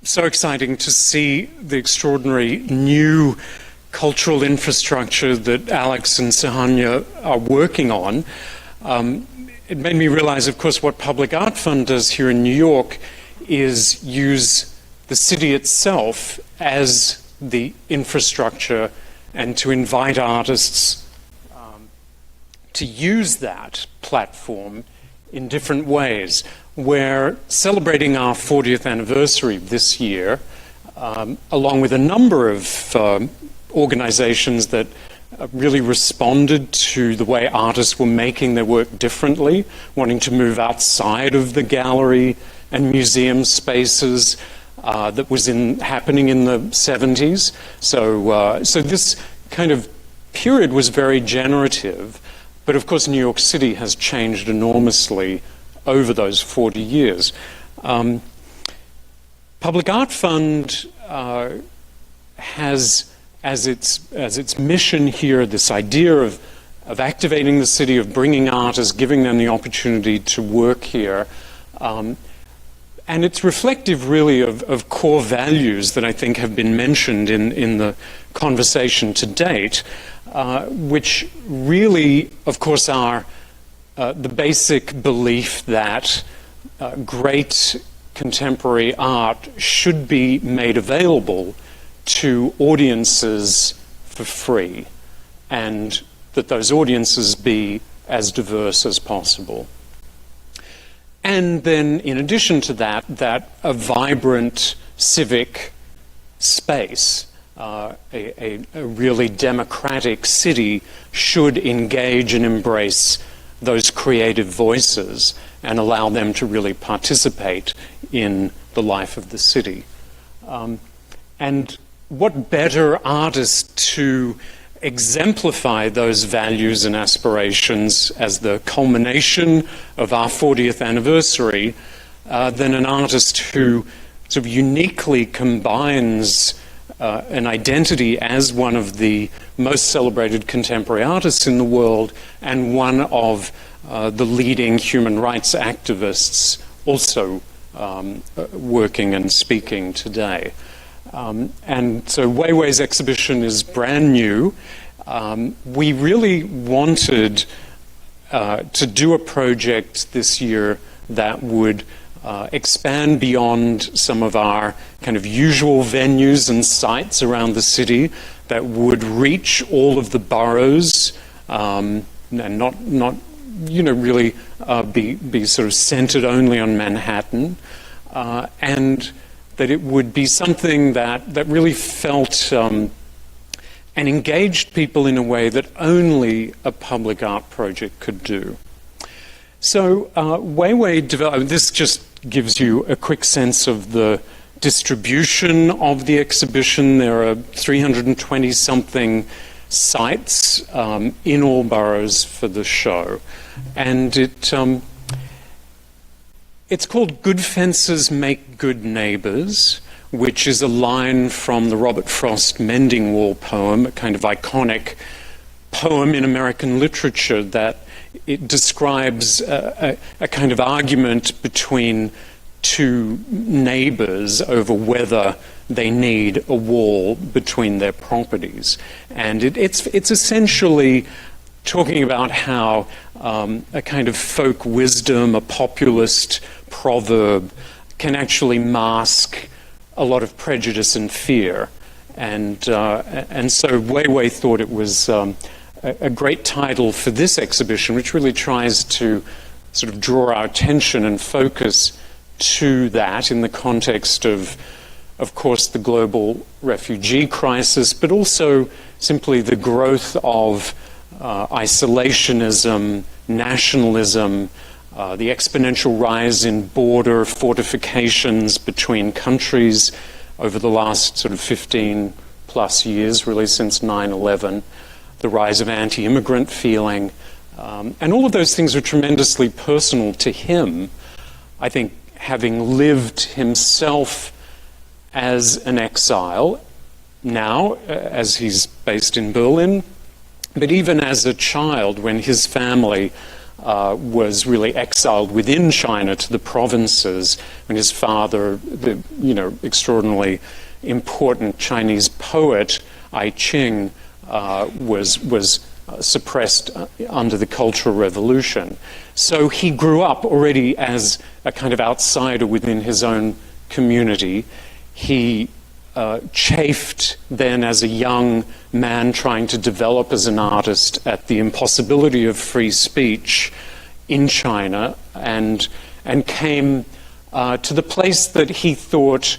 So exciting to see the extraordinary new cultural infrastructure that Alex and Sahanya are working on. It made me realize, of course, what Public Art Fund does here in New York is use the city itself as the infrastructure, and to invite artists to use that platform in different ways. We're celebrating our 40th anniversary this year, along with a number of organizations that really responded to the way artists were making their work differently, wanting to move outside of the gallery and museum spaces that was happening in the 70s. So this kind of period was very generative. But of course, New York City has changed enormously over those 40 years. Public Art Fund has as its mission here this idea of activating the city, of bringing artists, giving them the opportunity to work here. And it's reflective really of core values that I think have been mentioned in the conversation to date, which really, of course, are the basic belief that great contemporary art should be made available to audiences for free, and that those audiences be as diverse as possible. And then, in addition to that a vibrant civic space, a really democratic city should engage and embrace those creative voices and allow them to really participate in the life of the city. And what better artist to exemplify those values and aspirations as the culmination of our 40th anniversary than an artist who sort of uniquely combines an identity as one of the most celebrated contemporary artists in the world and one of the leading human rights activists also working and speaking today. And so Weiwei's exhibition is brand new. We really wanted to do a project this year that would expand beyond some of our kind of usual venues and sites around the city, that would reach all of the boroughs and not really be sort of centered only on Manhattan, and that it would be something that really felt and engaged people in a way that only a public art project could do. So Weiwei developed, this just gives you a quick sense of the distribution of the exhibition. There are 320-something sites in all boroughs for the show. And it's called Good Fences Make Good Neighbors, which is a line from the Robert Frost Mending Wall poem, a kind of iconic poem in American literature that it describes a kind of argument between two neighbors over whether they need a wall between their properties. And it's essentially talking about how a kind of folk wisdom, a populist proverb, can actually mask a lot of prejudice and fear. And so Weiwei thought it was a great title for this exhibition, which really tries to sort of draw our attention and focus to that in the context of course, the global refugee crisis, but also simply the growth of isolationism, nationalism, the exponential rise in border fortifications between countries over the last sort of 15 plus years, really since 9/11, the rise of anti-immigrant feeling, and all of those things are tremendously personal to him. I think having lived himself as an exile, now as he's based in Berlin, but even as a child when his family was really exiled within China to the provinces, when his father, the extraordinarily important Chinese poet Ai Qing, was suppressed under the Cultural Revolution. So he grew up already as a kind of outsider within his own community. He chafed then as a young man trying to develop as an artist at the impossibility of free speech in China, and came to the place that he thought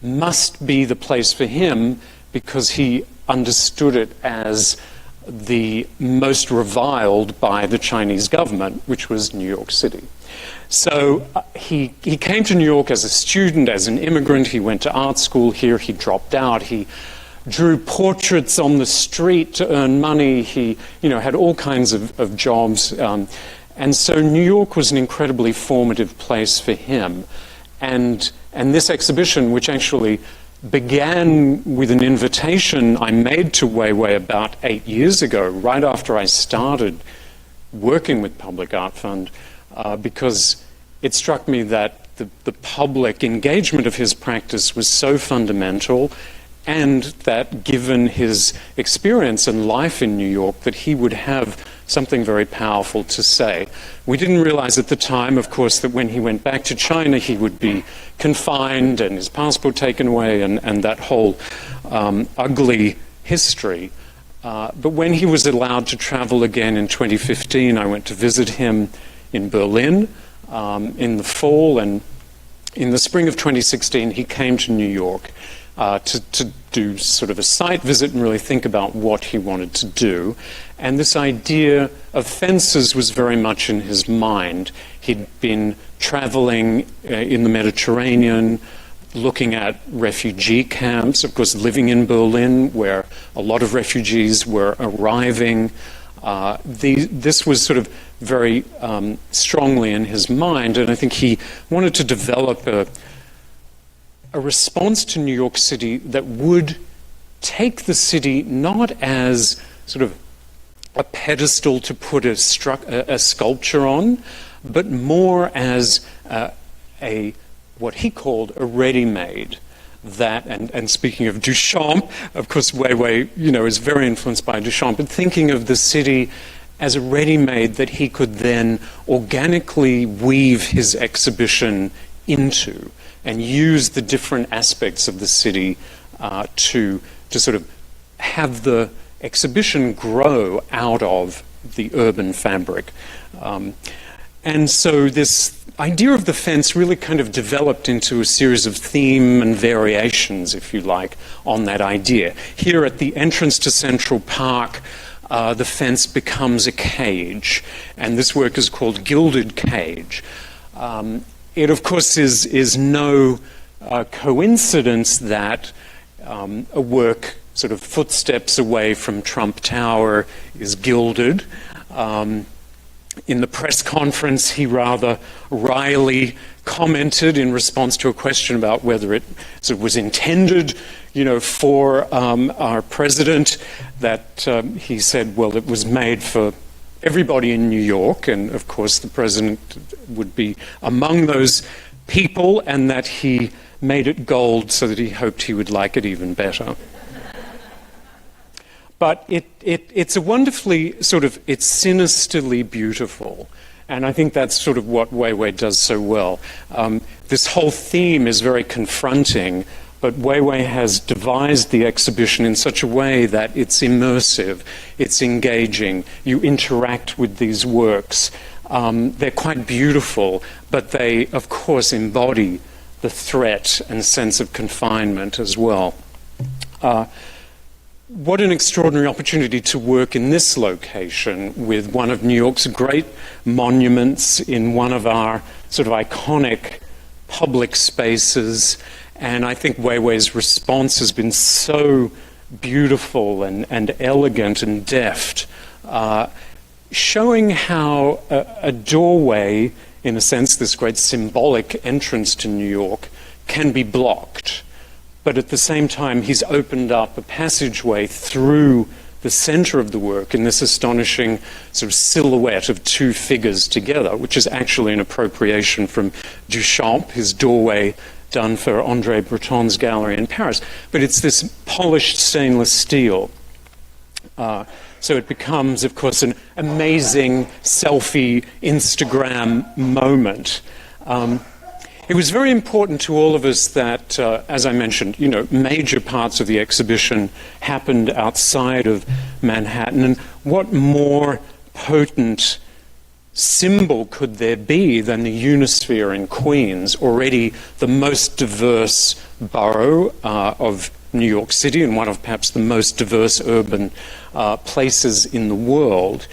must be the place for him, because he understood it as the most reviled by the Chinese government, which was New York City. So he came to New York as a student, as an immigrant. He went to art school here. He dropped out. He drew portraits on the street to earn money. He had all kinds of jobs. And so New York was an incredibly formative place for him. And this exhibition, which actually began with an invitation I made to Weiwei about 8 years ago, right after I started working with Public Art Fund, because it struck me that the public engagement of his practice was so fundamental, and that given his experience and life in New York, that he would have something very powerful to say. We didn't realize at the time, of course, that when he went back to China, he would be confined and his passport taken away, and that whole ugly history. But when he was allowed to travel again in 2015, I went to visit him in Berlin in the fall, and in the spring of 2016, he came to New York. to do sort of a site visit and really think about what he wanted to do. And this idea of fences was very much in his mind. He'd been traveling in the Mediterranean, looking at refugee camps, of course living in Berlin where a lot of refugees were arriving. This was sort of very strongly in his mind, and I think he wanted to develop a response to New York City that would take the city not as sort of a pedestal to put a sculpture on, but more as what he called a ready-made. That, and speaking of Duchamp, of course, Weiwei, is very influenced by Duchamp, but thinking of the city as a ready-made that he could then organically weave his exhibition into and use the different aspects of the city to sort of have the exhibition grow out of the urban fabric. And so this idea of the fence really kind of developed into a series of theme and variations, if you like, on that idea. Here at the entrance to Central Park, the fence becomes a cage, and this work is called Gilded Cage. It, of course, is no coincidence that a work sort of footsteps away from Trump Tower is gilded. In the press conference, he rather wryly commented in response to a question about whether it sort of was intended, for our president, that he said, well, it was made for everybody in New York, and of course the president would be among those people, and that he made it gold so that he hoped he would like it even better. But it's a wonderfully it's sinisterly beautiful. And I think that's sort of what Weiwei does so well. This whole theme is very confronting, but Weiwei has devised the exhibition in such a way that it's immersive, it's engaging, you interact with these works. They're quite beautiful, but they, of course, embody the threat and sense of confinement as well. What an extraordinary opportunity to work in this location with one of New York's great monuments in one of our sort of iconic public spaces. And I think Weiwei's response has been so beautiful and elegant and deft, showing how a doorway, in a sense, this great symbolic entrance to New York, can be blocked. But at the same time, he's opened up a passageway through the center of the work in this astonishing sort of silhouette of two figures together, which is actually an appropriation from Duchamp, his doorway done for André Breton's gallery in Paris. But it's this polished stainless steel. So it becomes, of course, an amazing selfie Instagram moment. It was very important to all of us that, as I mentioned, major parts of the exhibition happened outside of Manhattan. And what more potent symbol could there be than the Unisphere in Queens, already the most diverse borough of New York City and one of perhaps the most diverse urban places in the world.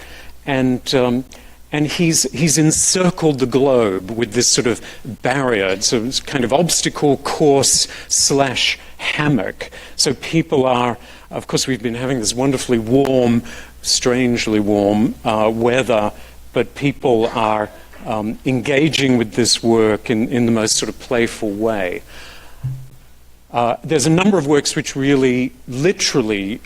And he's encircled the globe with this sort of barrier. It's a kind of obstacle course / hammock. So people are, of course, we've been having this wonderfully warm, strangely warm weather, but people are engaging with this work in the most sort of playful way. There's a number of works which really literally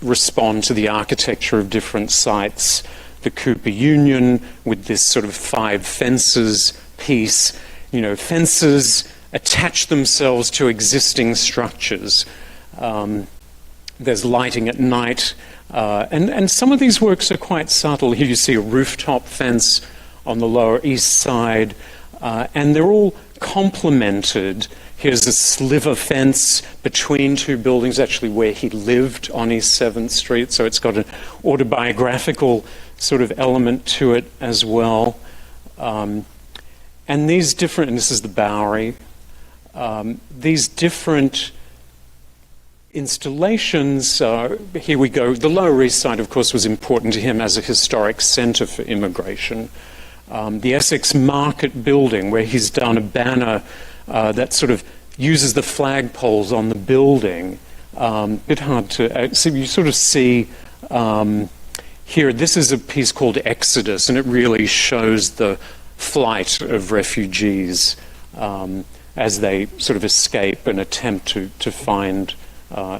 respond to the architecture of different sites. The Cooper Union with this sort of 5 fences piece. Fences attach themselves to existing structures. There's lighting at night. And some of these works are quite subtle. Here you see a rooftop fence on the Lower East Side. And they're all complemented. Here's a sliver fence between 2 buildings, actually where he lived on East 7th Street. So it's got an autobiographical sort of element to it as well. And these different, and this is the Bowery, these different installations. Here we go. The Lower East Side, of course, was important to him as a historic centre for immigration. The Essex Market building, where he's done a banner that sort of uses the flagpoles on the building. Bit hard to see. You sort of see here, this is a piece called Exodus, and it really shows the flight of refugees as they sort of escape and attempt to find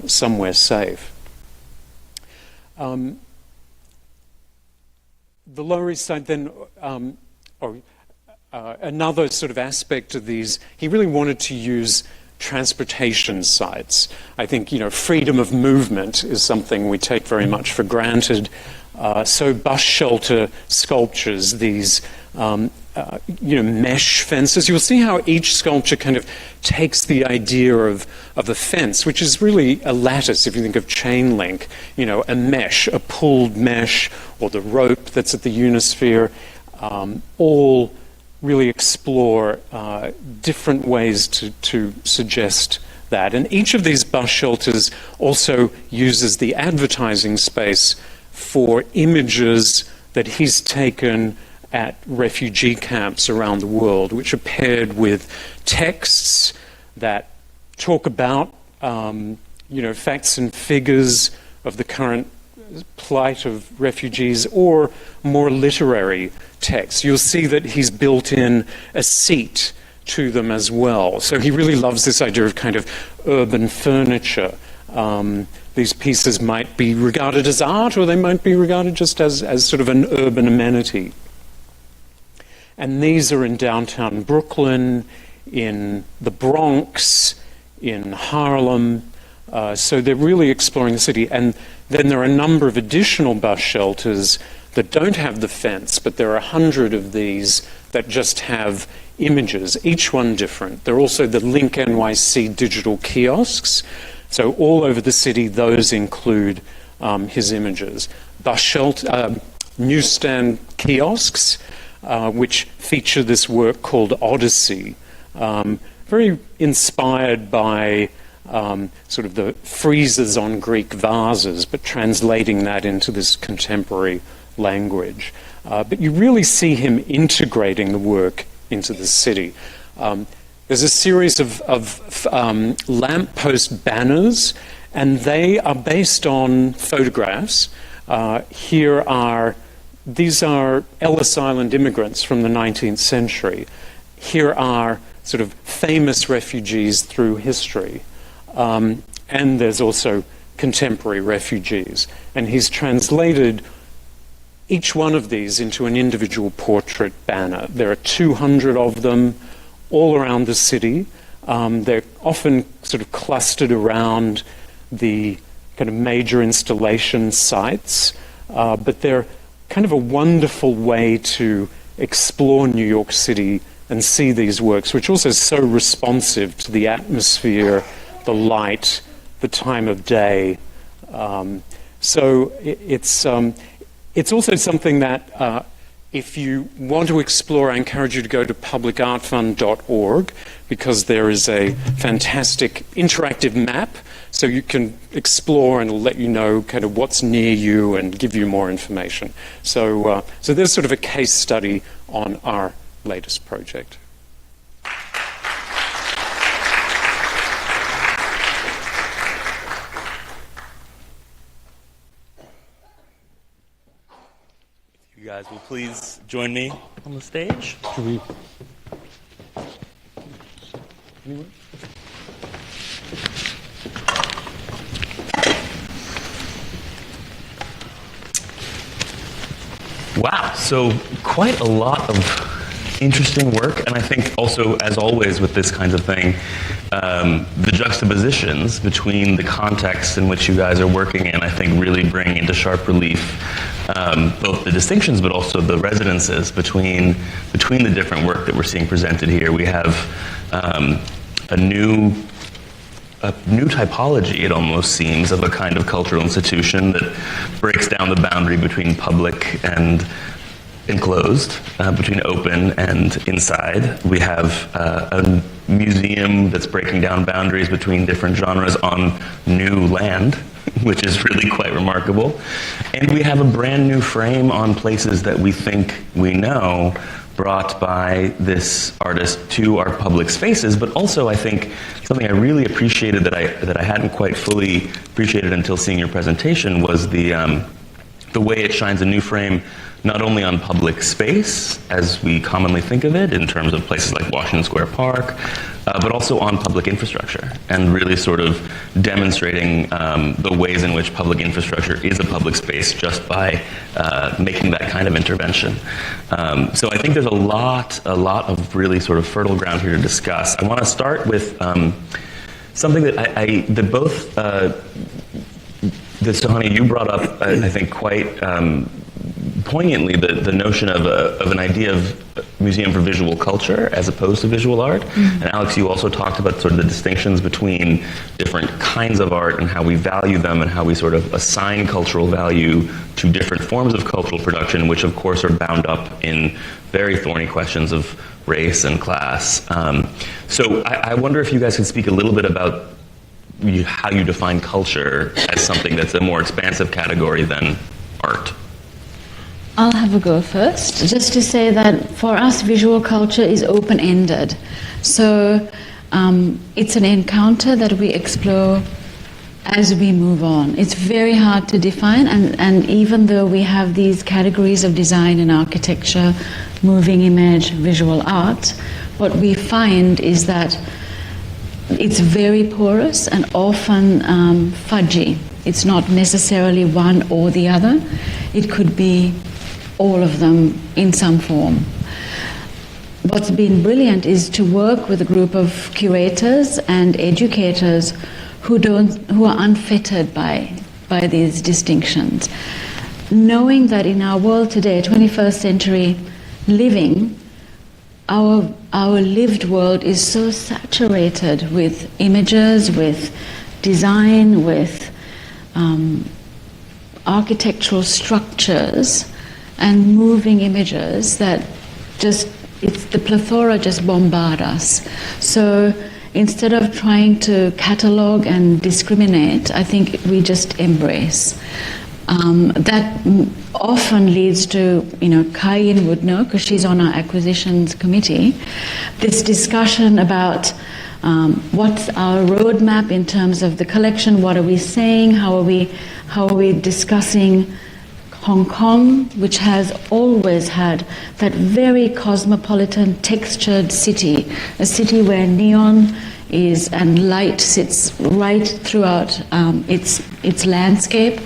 somewhere safe. The Lower East Side then, another sort of aspect of these, he really wanted to use transportation sites. I think, freedom of movement is something we take very much for granted. So bus shelter sculptures, these mesh fences. You'll see how each sculpture kind of takes the idea of a fence, which is really a lattice, if you think of chain link, a mesh, a pulled mesh, or the rope that's at the Unisphere, all really explore different ways to suggest that. And each of these bus shelters also uses the advertising space for images that he's taken at refugee camps around the world, which are paired with texts that talk about, facts and figures of the current plight of refugees, or more literary texts. You'll see that he's built in a seat to them as well. So he really loves this idea of kind of urban furniture. These pieces might be regarded as art, or they might be regarded just as sort of an urban amenity. And these are in downtown Brooklyn, in the Bronx, in Harlem. So they're really exploring the city. And then there are a number of additional bus shelters that don't have the fence, but there are 100 of these that just have images, each one different. There are also the Link NYC digital kiosks. So all over the city, those include his images. Bus shelter, newsstand kiosks, which feature this work called Odyssey, very inspired by sort of the friezes on Greek vases, but translating that into this contemporary language. But you really see him integrating the work into the city. There's a series of lamppost banners, and they are based on photographs. These are Ellis Island immigrants from the 19th century. Here are sort of famous refugees through history. And there's also contemporary refugees. And he's translated each one of these into an individual portrait banner. There are 200 of them all around the city. They're often sort of clustered around the kind of major installation sites, but they're kind of a wonderful way to explore New York City and see these works, which also is so responsive to the atmosphere, the light, the time of day. So it's also something that if you want to explore, I encourage you to go to publicartfund.org, because there is a fantastic interactive map, so you can explore and it'll let you know kind of what's near you and give you more information. So there's sort of a case study on our latest project. You guys will please join me on the stage. Wow, so quite a lot of interesting work, and I think also, as always with this kind of thing, the juxtapositions between the context in which you guys are working in, I think, really bring into sharp relief both the distinctions but also the resonances between the different work that we're seeing presented here. We have a new typology, it almost seems, of a kind of cultural institution that breaks down the boundary between public and enclosed between open and inside. We have a museum that's breaking down boundaries between different genres on new land, which is really quite remarkable. And we have a brand new frame on places that we think we know, brought by this artist to our public spaces. But also, I think something I really appreciated that I hadn't quite fully appreciated until seeing your presentation was the way it shines a new frame not only on public space, as we commonly think of it, in terms of places like Washington Square Park, but also on public infrastructure, and really sort of demonstrating the ways in which public infrastructure is a public space just by making that kind of intervention. So I think there's a lot of really sort of fertile ground here to discuss. I want to start with something that both Sohani, you brought up, I think, quite poignantly, the notion of an idea of museum for visual culture as opposed to visual art. Mm-hmm. And Alex, you also talked about sort of the distinctions between different kinds of art and how we value them and how we sort of assign cultural value to different forms of cultural production, which of course are bound up in very thorny questions of race and class. So I wonder if you guys could speak a little bit about how you define culture as something that's a more expansive category than art. I'll have a go first, just to say that for us, visual culture is open-ended. So it's an encounter that we explore as we move on. It's very hard to define, and even though we have these categories of design and architecture, moving image, visual art, what we find is that it's very porous and often fudgy. It's not necessarily one or the other. It could be all of them in some form. What's been brilliant is to work with a group of curators and educators who are unfettered by these distinctions. Knowing that in our world today, 21st century living, our lived world is so saturated with images, with design, with architectural structures and moving images that the plethora just bombard us. So instead of trying to catalogue and discriminate, I think we just embrace. That often leads to, Kai-Yin would know because she's on our acquisitions committee, this discussion about what's our roadmap in terms of the collection, what are we saying, how are we discussing Hong Kong, which has always had that very cosmopolitan, textured city, a city where neon is and light sits right throughout its landscape,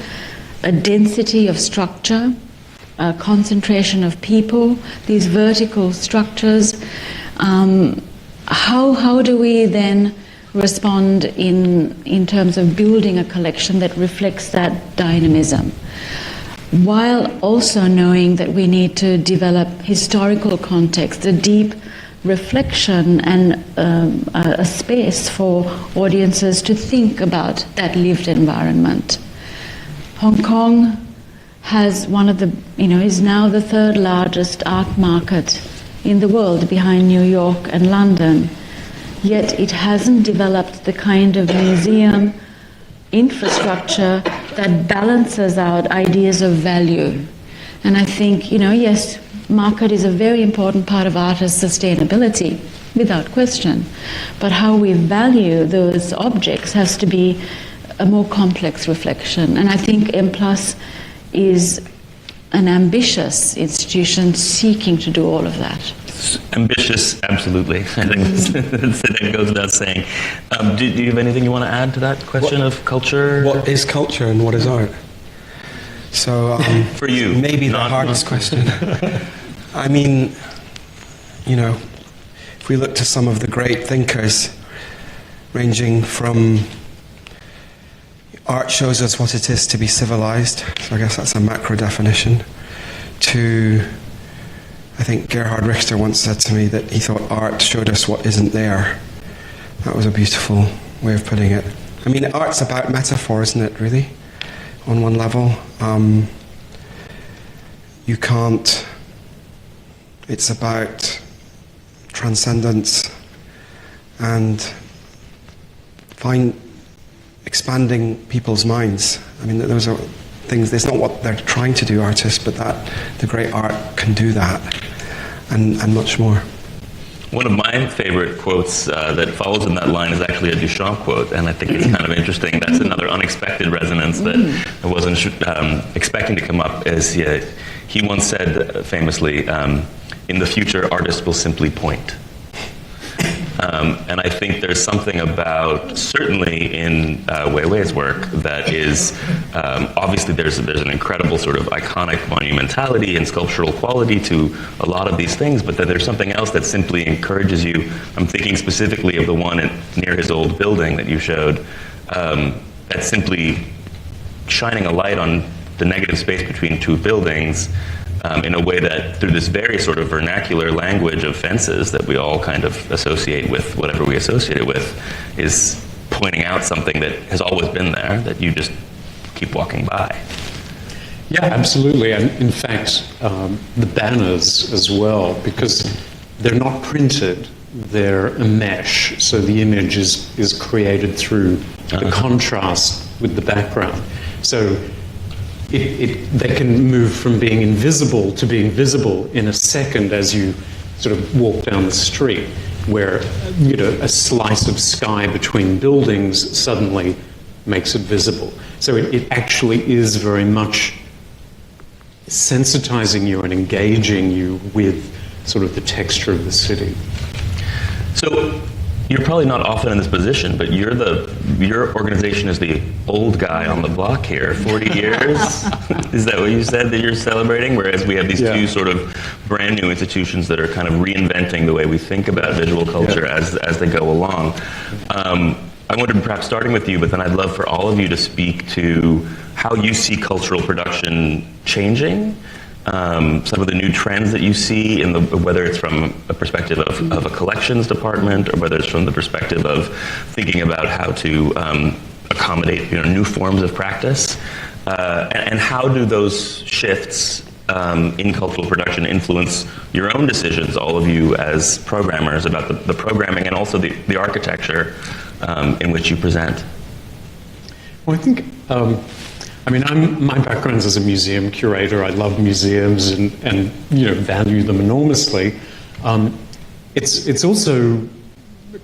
a density of structure, a concentration of people, these vertical structures. How do we then respond in terms of building a collection that reflects that dynamism, while also knowing that we need to develop historical context, a deep reflection and a space for audiences to think about that lived environment. Hong Kong has is now the third largest art market in the world behind New York and London, yet it hasn't developed the kind of museum infrastructure that balances out ideas of value. And I think, yes, market is a very important part of artist sustainability, without question. But how we value those objects has to be a more complex reflection. And I think M+ is an ambitious institution seeking to do all of that. Ambitious, absolutely. I think that goes without saying. Do you have anything you want to add to that question of culture? What is culture and what is art? So, for you, maybe the hardest question. I mean, if we look to some of the great thinkers, ranging from art shows us what it is to be civilized, so I guess that's a macro definition, to, I think Gerhard Richter once said to me that he thought art showed us what isn't there. That was a beautiful way of putting it. I mean, art's about metaphor, isn't it, really? On one level. You can't It's about transcendence and expanding people's minds. I mean, those are things, it's not what they're trying to do, artists, but that the great art can do that and much more. One of my favorite quotes that follows in that line is actually a Duchamp quote, and I think it's kind of interesting. That's another unexpected resonance that I wasn't expecting to come up. As he once said famously, in the future, artists will simply point. And I think there's something about, certainly in Weiwei's work, that is, obviously there's an incredible sort of iconic monumentality and sculptural quality to a lot of these things, but then there's something else that simply encourages you. I'm thinking specifically of the one near his old building that you showed, that's simply shining a light on the negative space between two buildings, in a way that, through this very sort of vernacular language of fences that we all kind of associate with whatever we associate it with, is pointing out something that has always been there, that you just keep walking by. Yeah, absolutely. And in fact, the banners as well, because they're not printed, they're a mesh. So the image is created through the contrast with the background. So they can move from being invisible to being visible in a second as you sort of walk down the street, where a slice of sky between buildings suddenly makes it visible. So it actually is very much sensitizing you and engaging you with sort of the texture of the city. So you're probably not often in this position, but your organization is the old guy on the block here, 40 years. Is that what you said that you're celebrating? Whereas we have these two sort of brand new institutions that are kind of reinventing the way we think about visual culture as they go along. I wondered, perhaps starting with you, but then I'd love for all of you to speak to how you see cultural production changing. Some of the new trends that you see, whether it's from a perspective of a collections department, or whether it's from the perspective of thinking about how to accommodate new forms of practice, and how do those shifts in cultural production influence your own decisions, all of you as programmers, about the programming and also the architecture in which you present? Well, I think my background is as a museum curator. I love museums and value them enormously. It's also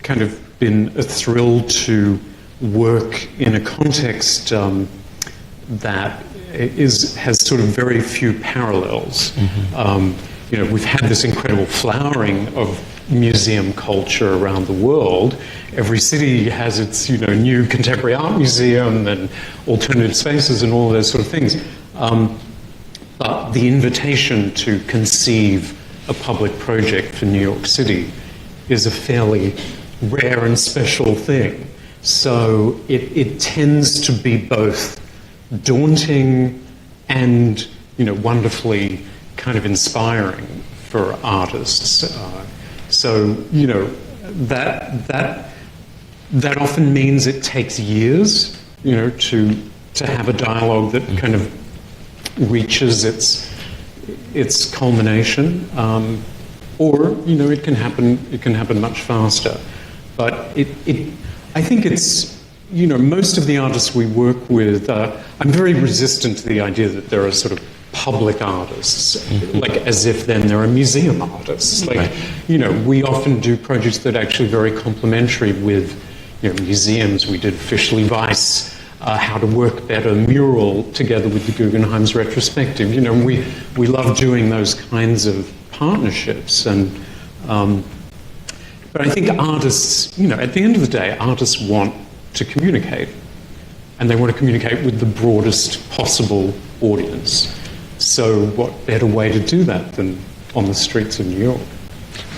kind of been a thrill to work in a context that has sort of very few parallels. We've had this incredible flowering of museum culture around the world. Every city has its new contemporary art museum and alternative spaces and all those sort of things. But the invitation to conceive a public project for New York City is a fairly rare and special thing. So it tends to be both daunting and wonderfully kind of inspiring for artists. So that often means it takes years, to have a dialogue that kind of reaches its culmination, or it can happen much faster. But I think it's most of the artists we work with. I'm very resistant to the idea that there are sort of public artists, like as if then there are museum artists. Like, we often do projects that are actually very complementary with museums. We did Fischli Weiss, How to Work Better mural together with the Guggenheim's retrospective. We love doing those kinds of partnerships. And but I think artists, at the end of the day, artists want to communicate, and they want to communicate with the broadest possible audience. So what better way to do that than on the streets of New York?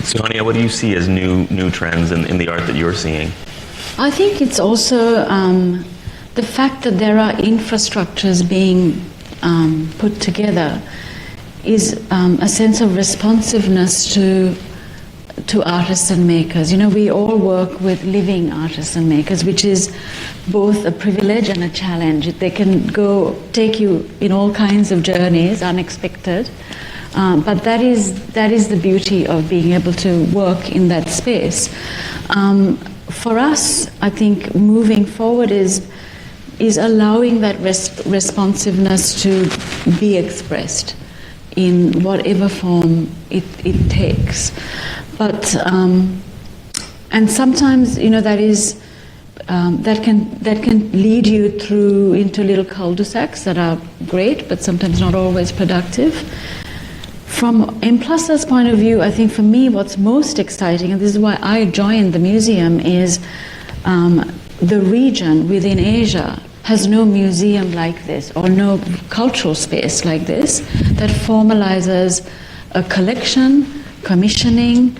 So, Anya, what do you see as new trends in the art that you're seeing? I think it's also the fact that there are infrastructures being put together is a sense of responsiveness to artists and makers. We all work with living artists and makers, which is both a privilege and a challenge. They can take you in all kinds of journeys, unexpected, But that is the beauty of being able to work in that space. For us, I think moving forward is allowing that responsiveness to be expressed in whatever form it takes. But and sometimes, you know, that can lead you through into little cul-de-sacs that are great, but sometimes not always productive. From M+'s point of view, I think for me what's most exciting, and this is why I joined the museum, is the region within Asia has no museum like this or no cultural space like this that formalizes a collection, commissioning,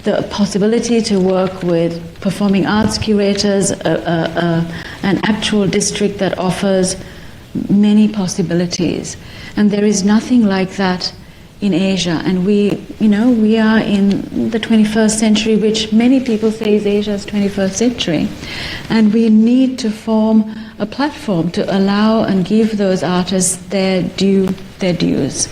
the possibility to work with performing arts curators, an actual district that offers many possibilities. And there is nothing like that in Asia. And we are in the 21st century, which many people say is Asia's 21st century. And we need to form a platform to allow and give those artists their dues.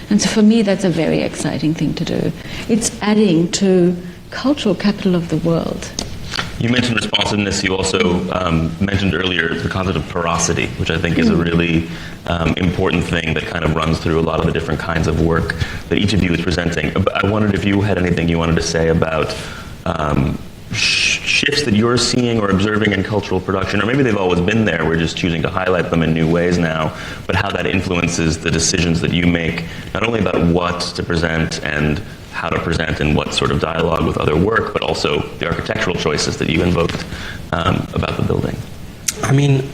And so for me, that's a very exciting thing to do. It's adding to cultural capital of the world. You mentioned responsiveness. You also mentioned earlier the concept of porosity, which I think is a really important thing that kind of runs through a lot of the different kinds of work that each of you is presenting. I wondered if you had anything you wanted to say about shifts that you're seeing or observing in cultural production, or maybe they've always been there, we're just choosing to highlight them in new ways now, but how that influences the decisions that you make, not only about what to present and how to present and what sort of dialogue with other work, but also the architectural choices that you invoked about the building. I mean,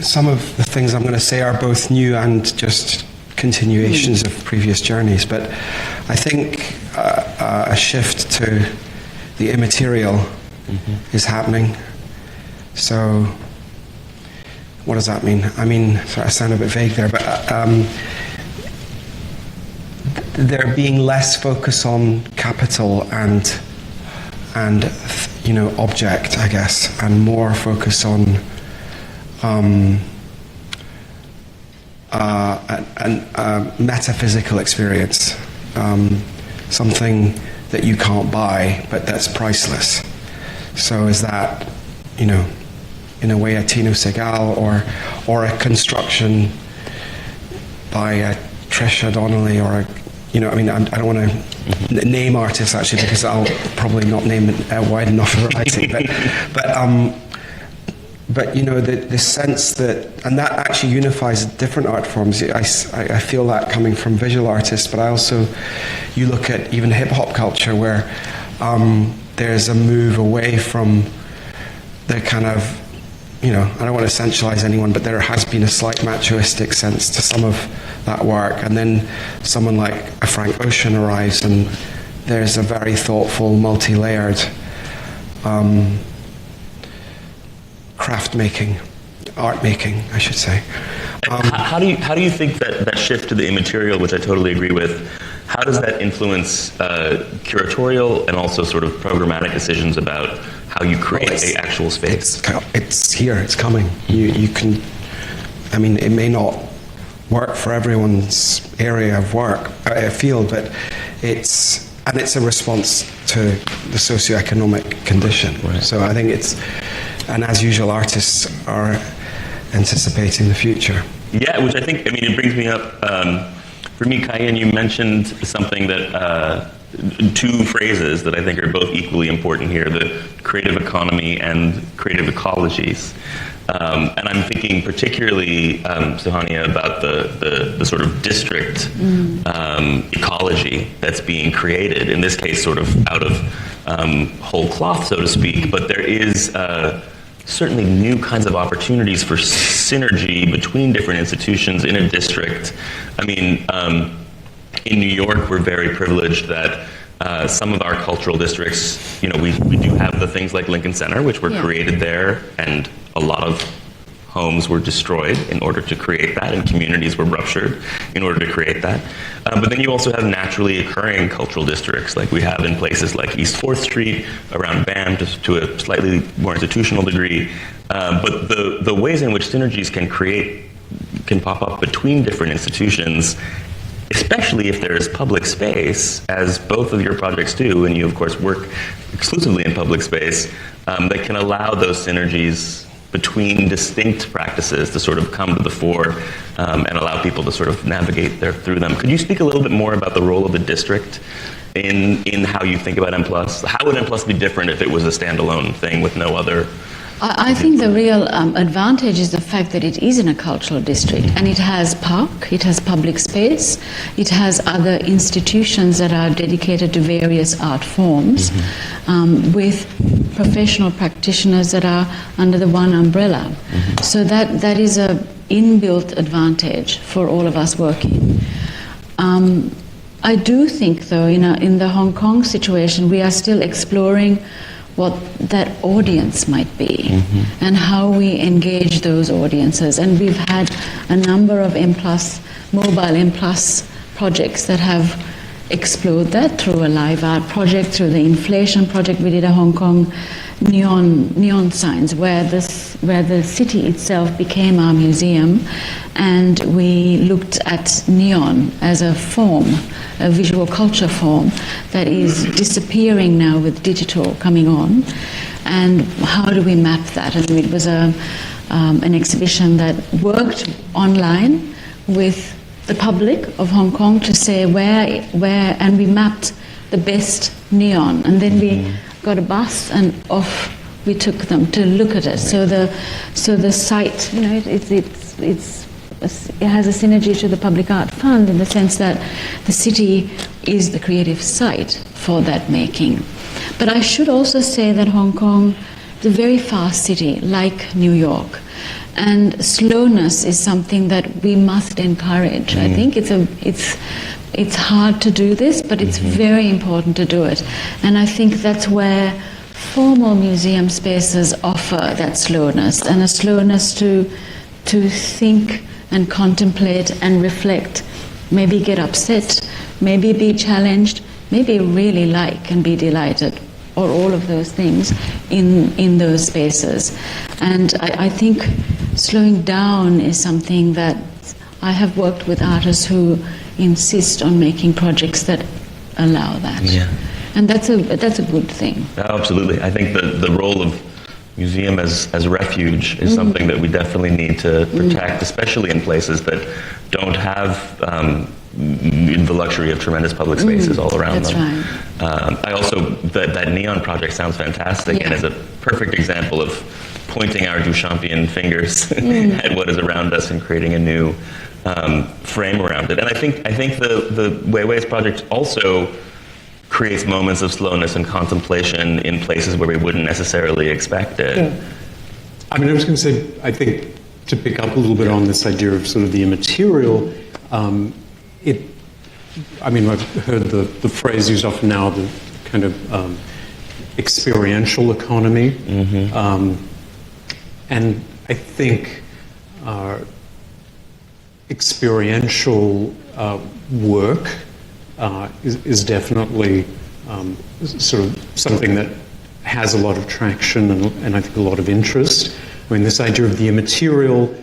some of the things I'm going to say are both new and just continuations of previous journeys, but I think a shift to the immaterial is happening. So, what does that mean? I mean, sorry, I sound a bit vague there, but there being less focus on capital and object, I guess, and more focus on a metaphysical experience, something that you can't buy, but that's priceless. So is that, in a way, a Tino Segal or a construction by a Trisha Donnelly or I don't want to name artists actually because I'll probably not name it wide enough variety. But the sense that, and that actually unifies different art forms. I feel that coming from visual artists, but you look at even hip hop culture where there's a move away from the kind of, I don't want to essentialize anyone, but there has been a slight machoistic sense to some of that work. And then someone like a Frank Ocean arrives and there's a very thoughtful, multi-layered craft making, art making, I should say. How do you think that shift to the immaterial, which I totally agree with, how does that influence curatorial and also sort of programmatic decisions about how you create an actual space? It's here, it's coming. You can, it may not work for everyone's area of work, field, but it's a response to the socioeconomic condition. Right. So I think and as usual, artists are anticipating the future. Yeah, which I think, it brings me up, for me, Kai-Yin, you mentioned something that, two phrases that I think are both equally important here, the creative economy and creative ecologies. And I'm thinking particularly, Suhania, about the sort of district ecology that's being created, in this case sort of out of whole cloth, so to speak, but there is certainly new kinds of opportunities for synergy between different institutions in a district. In New York, we're very privileged that some of our cultural districts, we do have the things like Lincoln Center, which were created there, and a lot of homes were destroyed in order to create that, and communities were ruptured in order to create that. But then you also have naturally occurring cultural districts, like we have in places like East 4th Street, around BAM, to a slightly more institutional degree. But the ways in which synergies can pop up between different institutions especially if there is public space, as both of your projects do, and you of course work exclusively in public space, that can allow those synergies between distinct practices to sort of come to the fore and allow people to sort of navigate through them. Could you speak a little bit more about the role of the district in how you think about M+? How would M+ be different if it was a standalone thing with no other? I think the real advantage is the fact that it is in a cultural district, and it has park, it has public space, it has other institutions that are dedicated to various art forms, with professional practitioners that are under the one umbrella. So that is a inbuilt advantage for all of us working. I do think, though, in the Hong Kong situation, we are still exploring what that audience might be and how we engage those audiences. And we've had a number of mobile M+ projects that have explored that through a live art project, through the inflation project. We did a Hong Kong neon signs where the city itself became our museum, and we looked at neon as a form, a visual culture form that is disappearing now with digital coming on, and how do we map that? And it was an exhibition that worked online with the public of Hong Kong to say where, and we mapped the best neon, and then we got a bus and off we took them to look at it. So the site, it has a synergy to the Public Art Fund in the sense that the city is the creative site for that making. But I should also say that Hong Kong is a very fast city, like New York. And slowness is something that we must encourage. I think it's hard to do this, but it's very important to do it. And I think that's where formal museum spaces offer that slowness, and a slowness to think and contemplate and reflect, maybe get upset, maybe be challenged, maybe really like and be delighted, or all of those things in those spaces. And I think slowing down is something that I have worked with artists who insist on making projects that allow that. Yeah. And that's a good thing. Absolutely. I think the role of museum as refuge is something that we definitely need to protect, especially in places that don't have the luxury of tremendous public spaces all around them. Right. I also, that neon project sounds fantastic, and is a perfect example of pointing our Duchampian fingers at what is around us and creating a new frame around it. And I think the Weiwei's project also creates moments of slowness and contemplation in places where we wouldn't necessarily expect it. Yeah. I mean, I was going to say, I think, to pick up a little bit on this idea of sort of the immaterial, I've heard the phrase used often now, the kind of experiential economy. And I think experiential work is definitely sort of something that has a lot of traction and I think a lot of interest. I mean, this idea of the immaterial,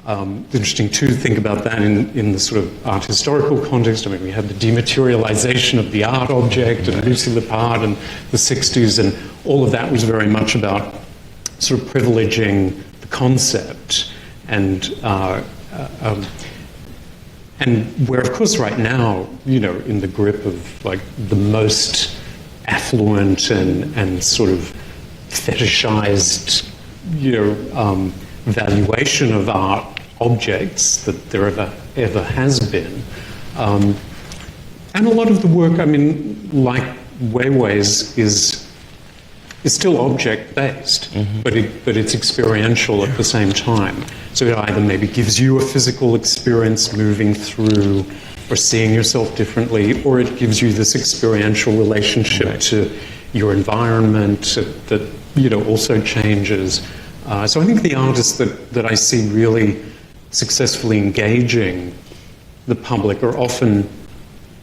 it's interesting to think about that in the sort of art historical context. I mean, we had the dematerialization of the art object and Lucy Lippard in the 60s, and all of that was very much about sort of privileging the concept and where, of course, right now, in the grip of like the most affluent and sort of fetishized, valuation of art objects that there ever has been. And a lot of the work, I mean, like Weiwei's is still object-based, but it's experiential at the same time. So it either maybe gives you a physical experience moving through or seeing yourself differently, or it gives you this experiential relationship to your environment that also changes. So I think the artists that I see really successfully engaging the public are often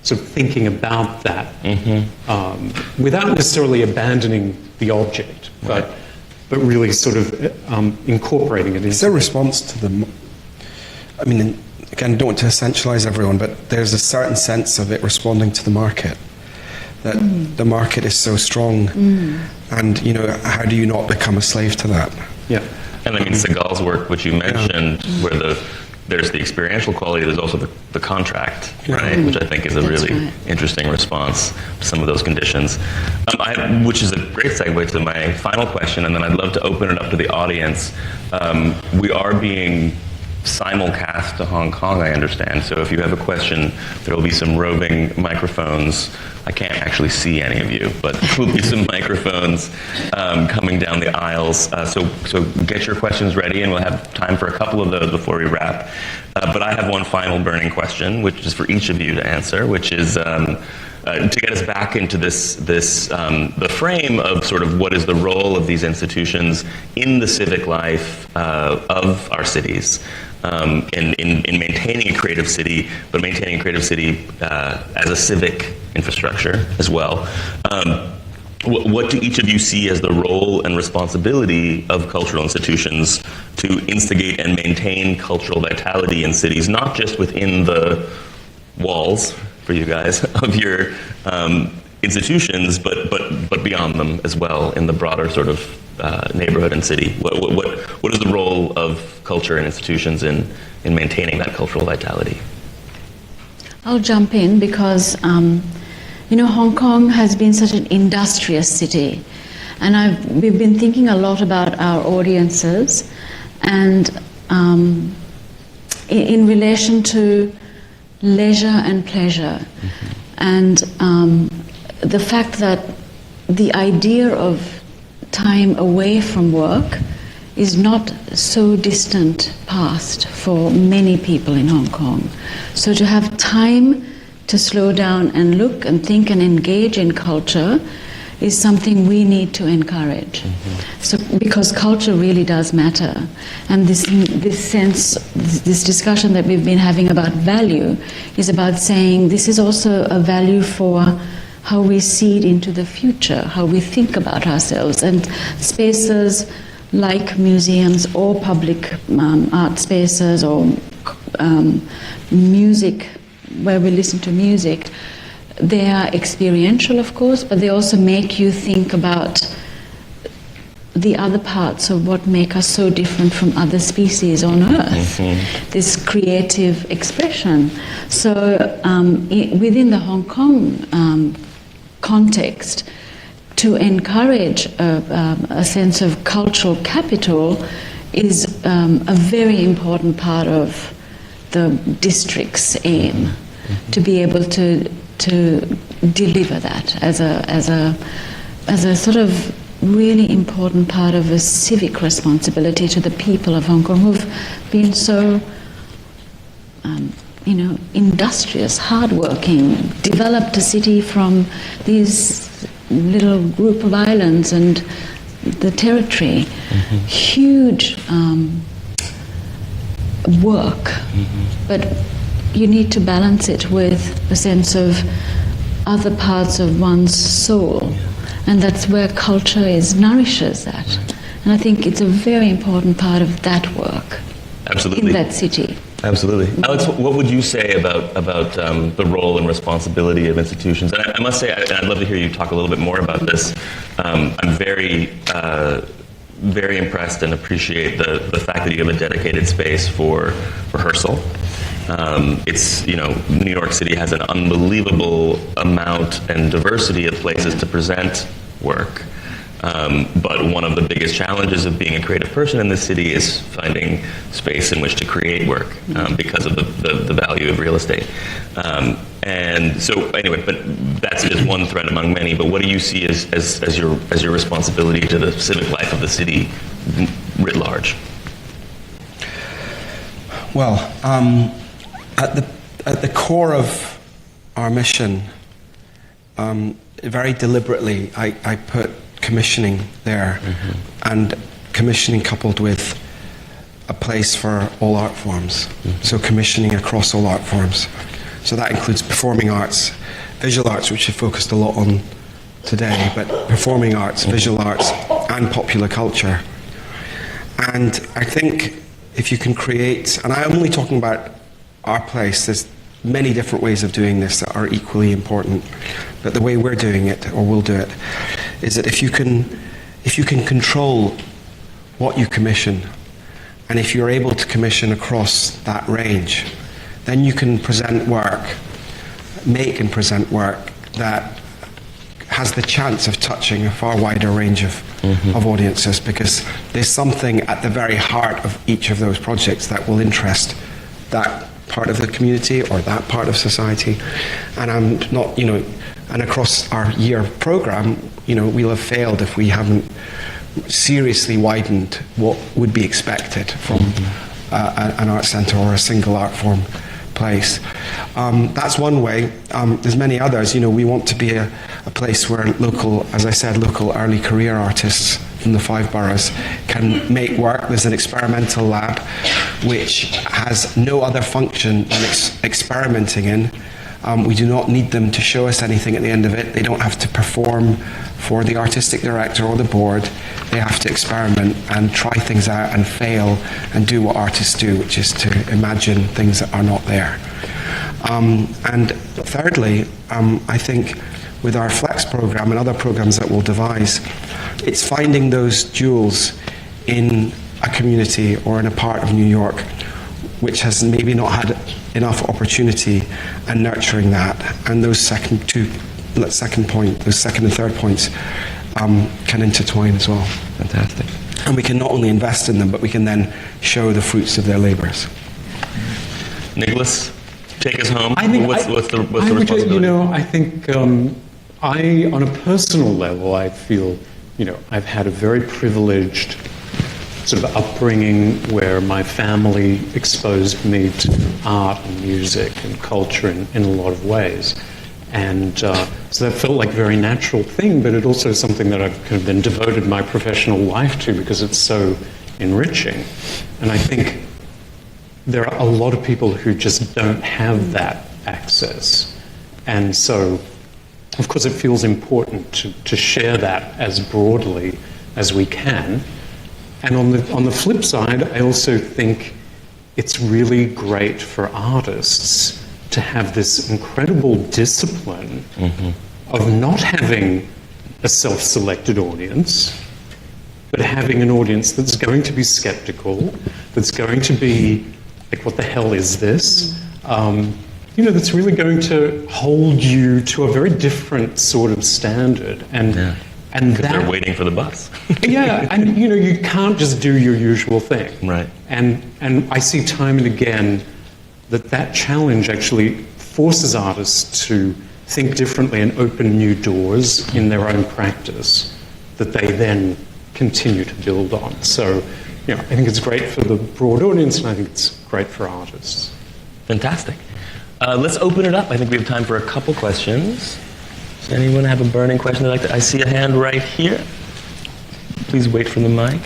sort of thinking about that without necessarily abandoning the object, but really sort of incorporating it. Is there a response to the... I mean, again, don't want to essentialize everyone, but there's a certain sense of it responding to the market. That the market is so strong, and how do you not become a slave to that? Yeah, and I mean Segal's work, which you mentioned, where there's the experiential quality, there's also the contract, right? Which I think is a really interesting response to some of those conditions. Which is a great segue to my final question, and then I'd love to open it up to the audience. We are being simulcast to Hong Kong, I understand. So if you have a question, there will be some roving microphones. I can't actually see any of you, but there will be some microphones coming down the aisles. So get your questions ready, and we'll have time for a couple of those before we wrap. But I have one final burning question, which is for each of you to answer, which is to get us back into the frame of sort of what is the role of these institutions in the civic life of our cities, in maintaining a creative city, but maintaining a creative city as a civic infrastructure as well. What do each of you see as the role and responsibility of cultural institutions to instigate and maintain cultural vitality in cities, not just within the walls, for you guys, of your institutions, but beyond them as well, in the broader sort of neighborhood and city? What is the role of culture and institutions in maintaining that cultural vitality? I'll jump in because, Hong Kong has been such an industrious city. And we've been thinking a lot about our audiences and in relation to leisure and pleasure. And the fact that the idea of time away from work is not so distant past for many people in Hong Kong. So to have time to slow down and look and think and engage in culture is something we need to encourage. So because culture really does matter, and this discussion that we've been having about value is about saying this is also a value for how we see it into the future, how we think about ourselves, and spaces like museums or public art spaces or music, where we listen to music. They are experiential, of course, but they also make you think about the other parts of what make us so different from other species on Earth. This creative expression. So within the Hong Kong context, to encourage a sense of cultural capital is a very important part of the district's aim, to be able to deliver that as a sort of really important part of a civic responsibility to the people of Hong Kong, who've been so industrious, hardworking, developed a city from these little group of islands and the territory. Huge work, but you need to balance it with a sense of other parts of one's soul, and that's where culture nourishes that. And I think it's a very important part of that work. Absolutely. In that city. Absolutely. Alex, what would you say about the role and responsibility of institutions? And I must say, and I'd love to hear you talk a little bit more about this. I'm very impressed and appreciate the fact that you have a dedicated space for rehearsal. It's, New York City has an unbelievable amount and diversity of places to present work. But one of the biggest challenges of being a creative person in this city is finding space in which to create work because of the value of real estate. And so anyway, but that's just one thread among many. But what do you see as your responsibility to the civic life of the city writ large? Well, at the core of our mission, very deliberately, I put commissioning there, and commissioning coupled with a place for all art forms. So commissioning across all art forms. So that includes performing arts, visual arts, which we've focused a lot on today, but performing arts, visual arts, and popular culture. And I think if you can create, and I'm only talking about our place, there's many different ways of doing this that are equally important. But the way we're doing it, or will do it, is that if you can control what you commission, and if you're able to commission across that range, then you can present work, make and present work that has the chance of touching a far wider range of audiences, because there's something at the very heart of each of those projects that will interest that part of the community or that part of society. And I'm not, and across our year program, we'll have failed if we haven't seriously widened what would be expected from an art centre or a single art form place. That's one way. There's many others. We want to be a place where local early career artists from the 5 boroughs can make work. There's an experimental lab which has no other function than experimenting in. We do not need them to show us anything at the end of it. They don't have to perform for the artistic director or the board. They have to experiment and try things out and fail and do what artists do, which is to imagine things that are not there. And thirdly, I think with our Flex program and other programs that we'll devise, it's finding those jewels in a community or in a part of New York which has maybe not had enough opportunity, and nurturing that. And those second and third points can intertwine as well. Fantastic. And we can not only invest in them, but we can then show the fruits of their labours. Nicholas, take us home. I think what's the I would, responsibility? I think on a personal level, I feel, I've had a very privileged sort of upbringing where my family exposed me to art and music and culture in a lot of ways. And so that felt like a very natural thing, but it also is something that I've kind of then devoted my professional life to because it's so enriching. And I think there are a lot of people who just don't have that access. And so, of course, it feels important to share that as broadly as we can. And on the flip side, I also think it's really great for artists to have this incredible discipline of not having a self-selected audience, but having an audience that's going to be skeptical, that's going to be like, what the hell is this? That's really going to hold you to a very different sort of standard. And because they're waiting for the bus. Yeah, and you can't just do your usual thing. Right. And I see time and again that challenge actually forces artists to think differently and open new doors in their own practice that they then continue to build on. So, I think it's great for the broad audience, and I think it's great for artists. Fantastic. Let's open it up. I think we have time for a couple questions. Does anyone have a burning question they'd like to? I see a hand right here. Please wait for the mic.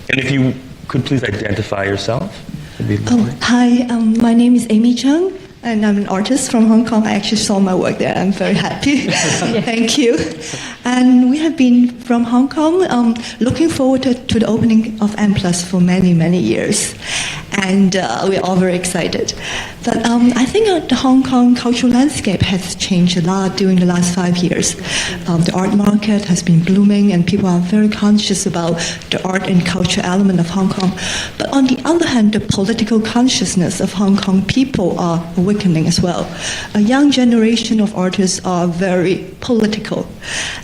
And if you could please identify yourself. Hi, my name is Amy Chung, and I'm an artist from Hong Kong. I actually saw my work there. I'm very happy. Thank you. And we have been from Hong Kong looking forward to the opening of M+ for many, many years. And we're all very excited. But I think the Hong Kong cultural landscape has changed a lot during the last 5 years. The art market has been blooming, and people are very conscious about the art and culture element of Hong Kong. But on the other hand, the political consciousness of Hong Kong people are awakening as well. A young generation of artists are very political.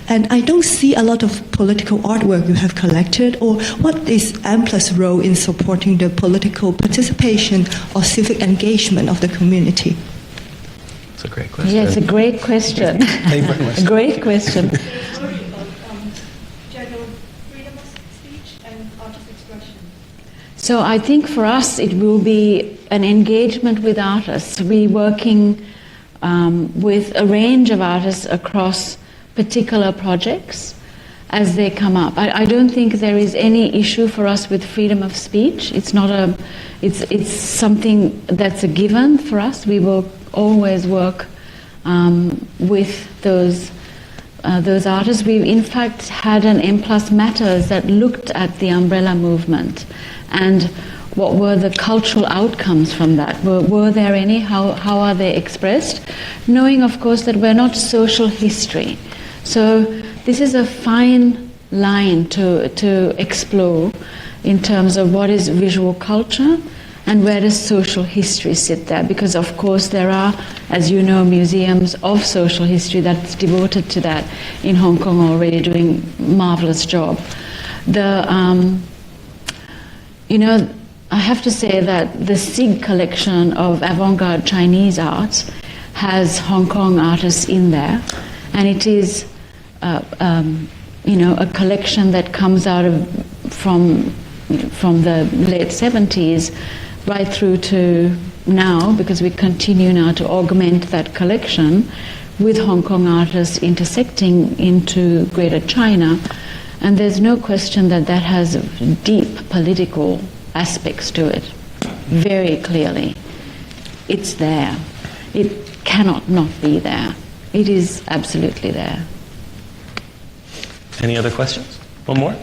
And I don't see a lot of political artwork you have collected, or what is M+ role in supporting the political participation or civic engagement of the community? It's a great question. Yeah, it's a great question. A great question. General freedom of speech and artist expression. So I think for us it will be an engagement with artists. We're working with a range of artists across particular projects as they come up. I don't think there is any issue for us with freedom of speech. It's not it's something that's a given for us. We will always work with those artists. We in fact had an M+ Matters that looked at the umbrella movement, and what were the cultural outcomes from that? Were there any? How are they expressed? Knowing, of course, that we're not social history. So this is a fine line to explore in terms of what is visual culture and where does social history sit there. Because, of course, there are, as you know, museums of social history that's devoted to that in Hong Kong already, doing marvelous job. I have to say that the SIG collection of avant-garde Chinese art has Hong Kong artists in there, and it is, a collection that comes out of from the late 70s right through to now, because we continue now to augment that collection with Hong Kong artists intersecting into Greater China, and there's no question that that has deep political aspects to it, very clearly. It's there. It cannot not be there. It is absolutely there. Any other questions? One more?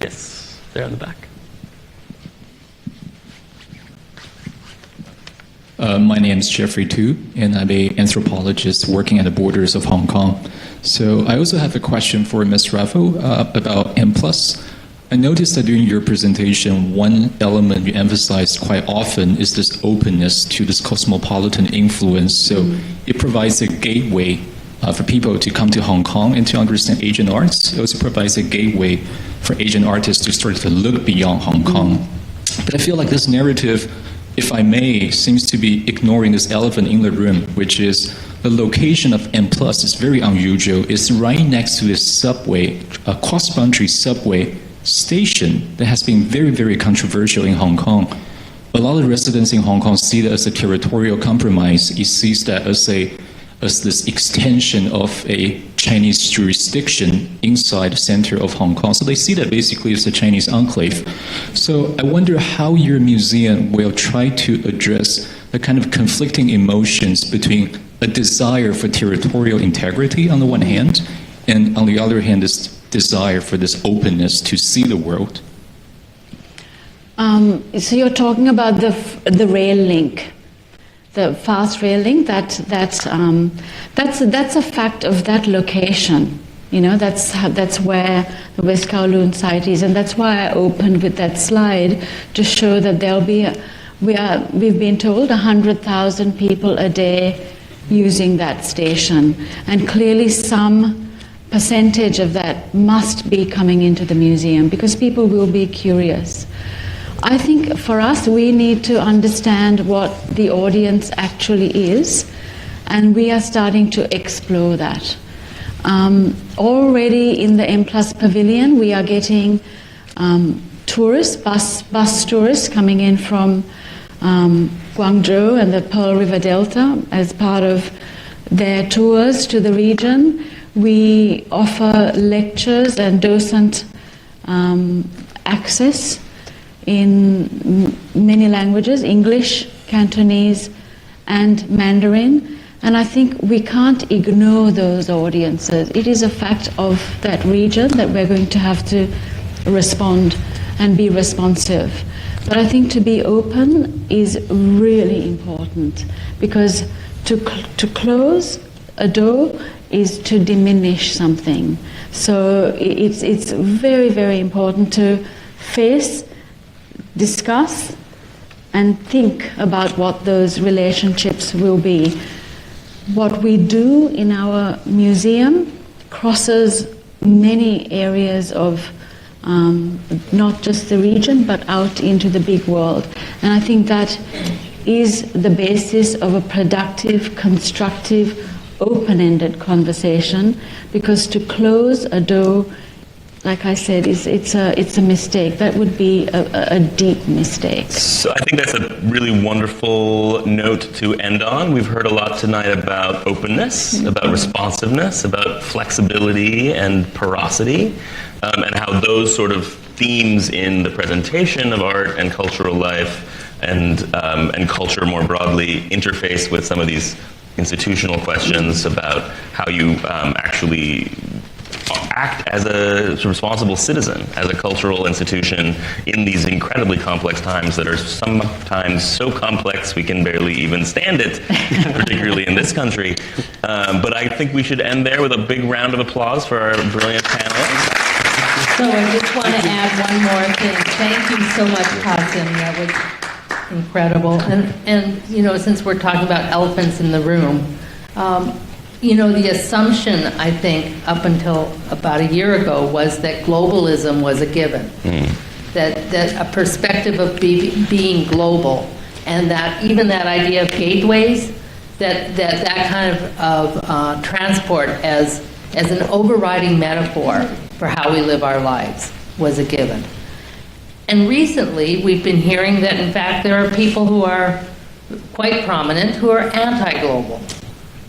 Yes, there in the back. My name is Jeffrey Tu, and I'm an anthropologist working at the borders of Hong Kong. So I also have a question for Ms. Raffo about M+. I noticed that during your presentation, one element you emphasized quite often is this openness to this cosmopolitan influence. So it provides a gateway for people to come to Hong Kong and to understand Asian arts. It also provides a gateway for Asian artists to start to look beyond Hong Kong. But I feel like this narrative, if I may, seems to be ignoring this elephant in the room, which is the location of M+ is very unusual. It's right next to this subway, a cross-boundary subway station that has been very, very controversial in Hong Kong. A lot of residents in Hong Kong see that as a territorial compromise. It sees that as this extension of a Chinese jurisdiction inside the center of Hong Kong. So they see that basically as a Chinese enclave. So I wonder how your museum will try to address the kind of conflicting emotions between a desire for territorial integrity on the one hand, and on the other hand, this desire for this openness to see the world. So you're talking about the rail link, the fast rail link. That's a fact of that location. That's where the West Kowloon site is, and that's why I opened with that slide to show that there'll be we've been told 100,000 people a day using that station, and clearly some percentage of that must be coming into the museum because people will be curious. I think for us, we need to understand what the audience actually is, and we are starting to explore that. Already in the M+ pavilion, we are getting tourists, bus tourists coming in from Guangzhou and the Pearl River Delta as part of their tours to the region. We offer lectures and docent access in many languages, English, Cantonese, and Mandarin. And I think we can't ignore those audiences. It is a fact of that region that we're going to have to respond and be responsive. But I think to be open is really important, because to close a door is to diminish something. So it's very, very important to face, discuss, and think about what those relationships will be. What we do in our museum crosses many areas of not just the region, but out into the big world. And I think that is the basis of a productive, constructive, open-ended conversation, because to close a door, like I said, it's a mistake. That would be a deep mistake. So I think that's a really wonderful note to end on. We've heard a lot tonight about openness, about responsiveness, about flexibility and porosity, and how those sort of themes in the presentation of art and cultural life and culture more broadly interface with some of these institutional questions about how you actually act as a responsible citizen, as a cultural institution in these incredibly complex times that are sometimes so complex we can barely even stand it, particularly in this country. But I think we should end there with a big round of applause for our brilliant panelists. So I just want to add one more thing. Thank you so much, Qasim. That was incredible. And you know, since we're talking about elephants in the room, you know, the assumption, I think, up until about a year ago was that globalism was a given. That a perspective of being global, and that even that idea of gateways, that kind of transport as an overriding metaphor for how we live our lives was a given. And recently, we've been hearing that, in fact, there are people who are quite prominent who are anti-global.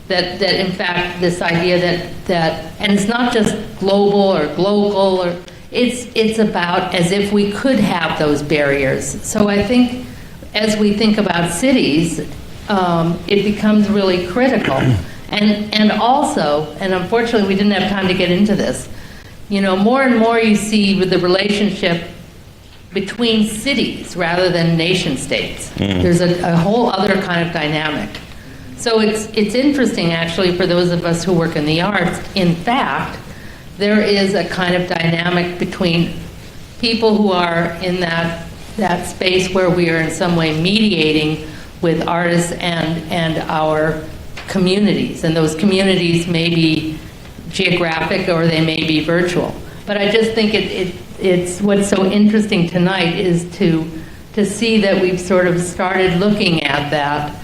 That in fact, this idea that, and it's not just global or local, or it's about as if we could have those barriers. So I think as we think about cities, it becomes really critical. And also, and unfortunately we didn't have time to get into this, you know, more and more you see with the relationship between cities rather than nation states. There's a whole other kind of dynamic. So it's interesting, actually, for those of us who work in the arts. In fact, there is a kind of dynamic between people who are in that space where we are in some way mediating with artists and our communities. And those communities may be geographic or they may be virtual. But I just think it's what's so interesting tonight is to see that we've sort of started looking at that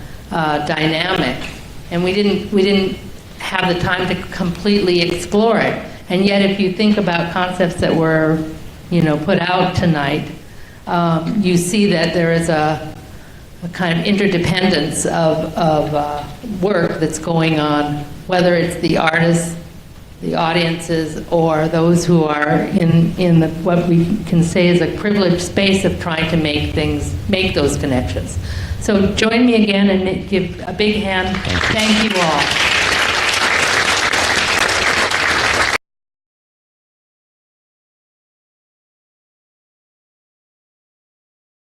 dynamic, and we didn't have the time to completely explore it. And yet, if you think about concepts that were, you know, put out tonight, you see that there is a kind of interdependence of work that's going on, whether it's the artists, the audiences, or those who are in what we can say is a privileged space of trying to make those connections. So join me again and give a big hand. Thank you all.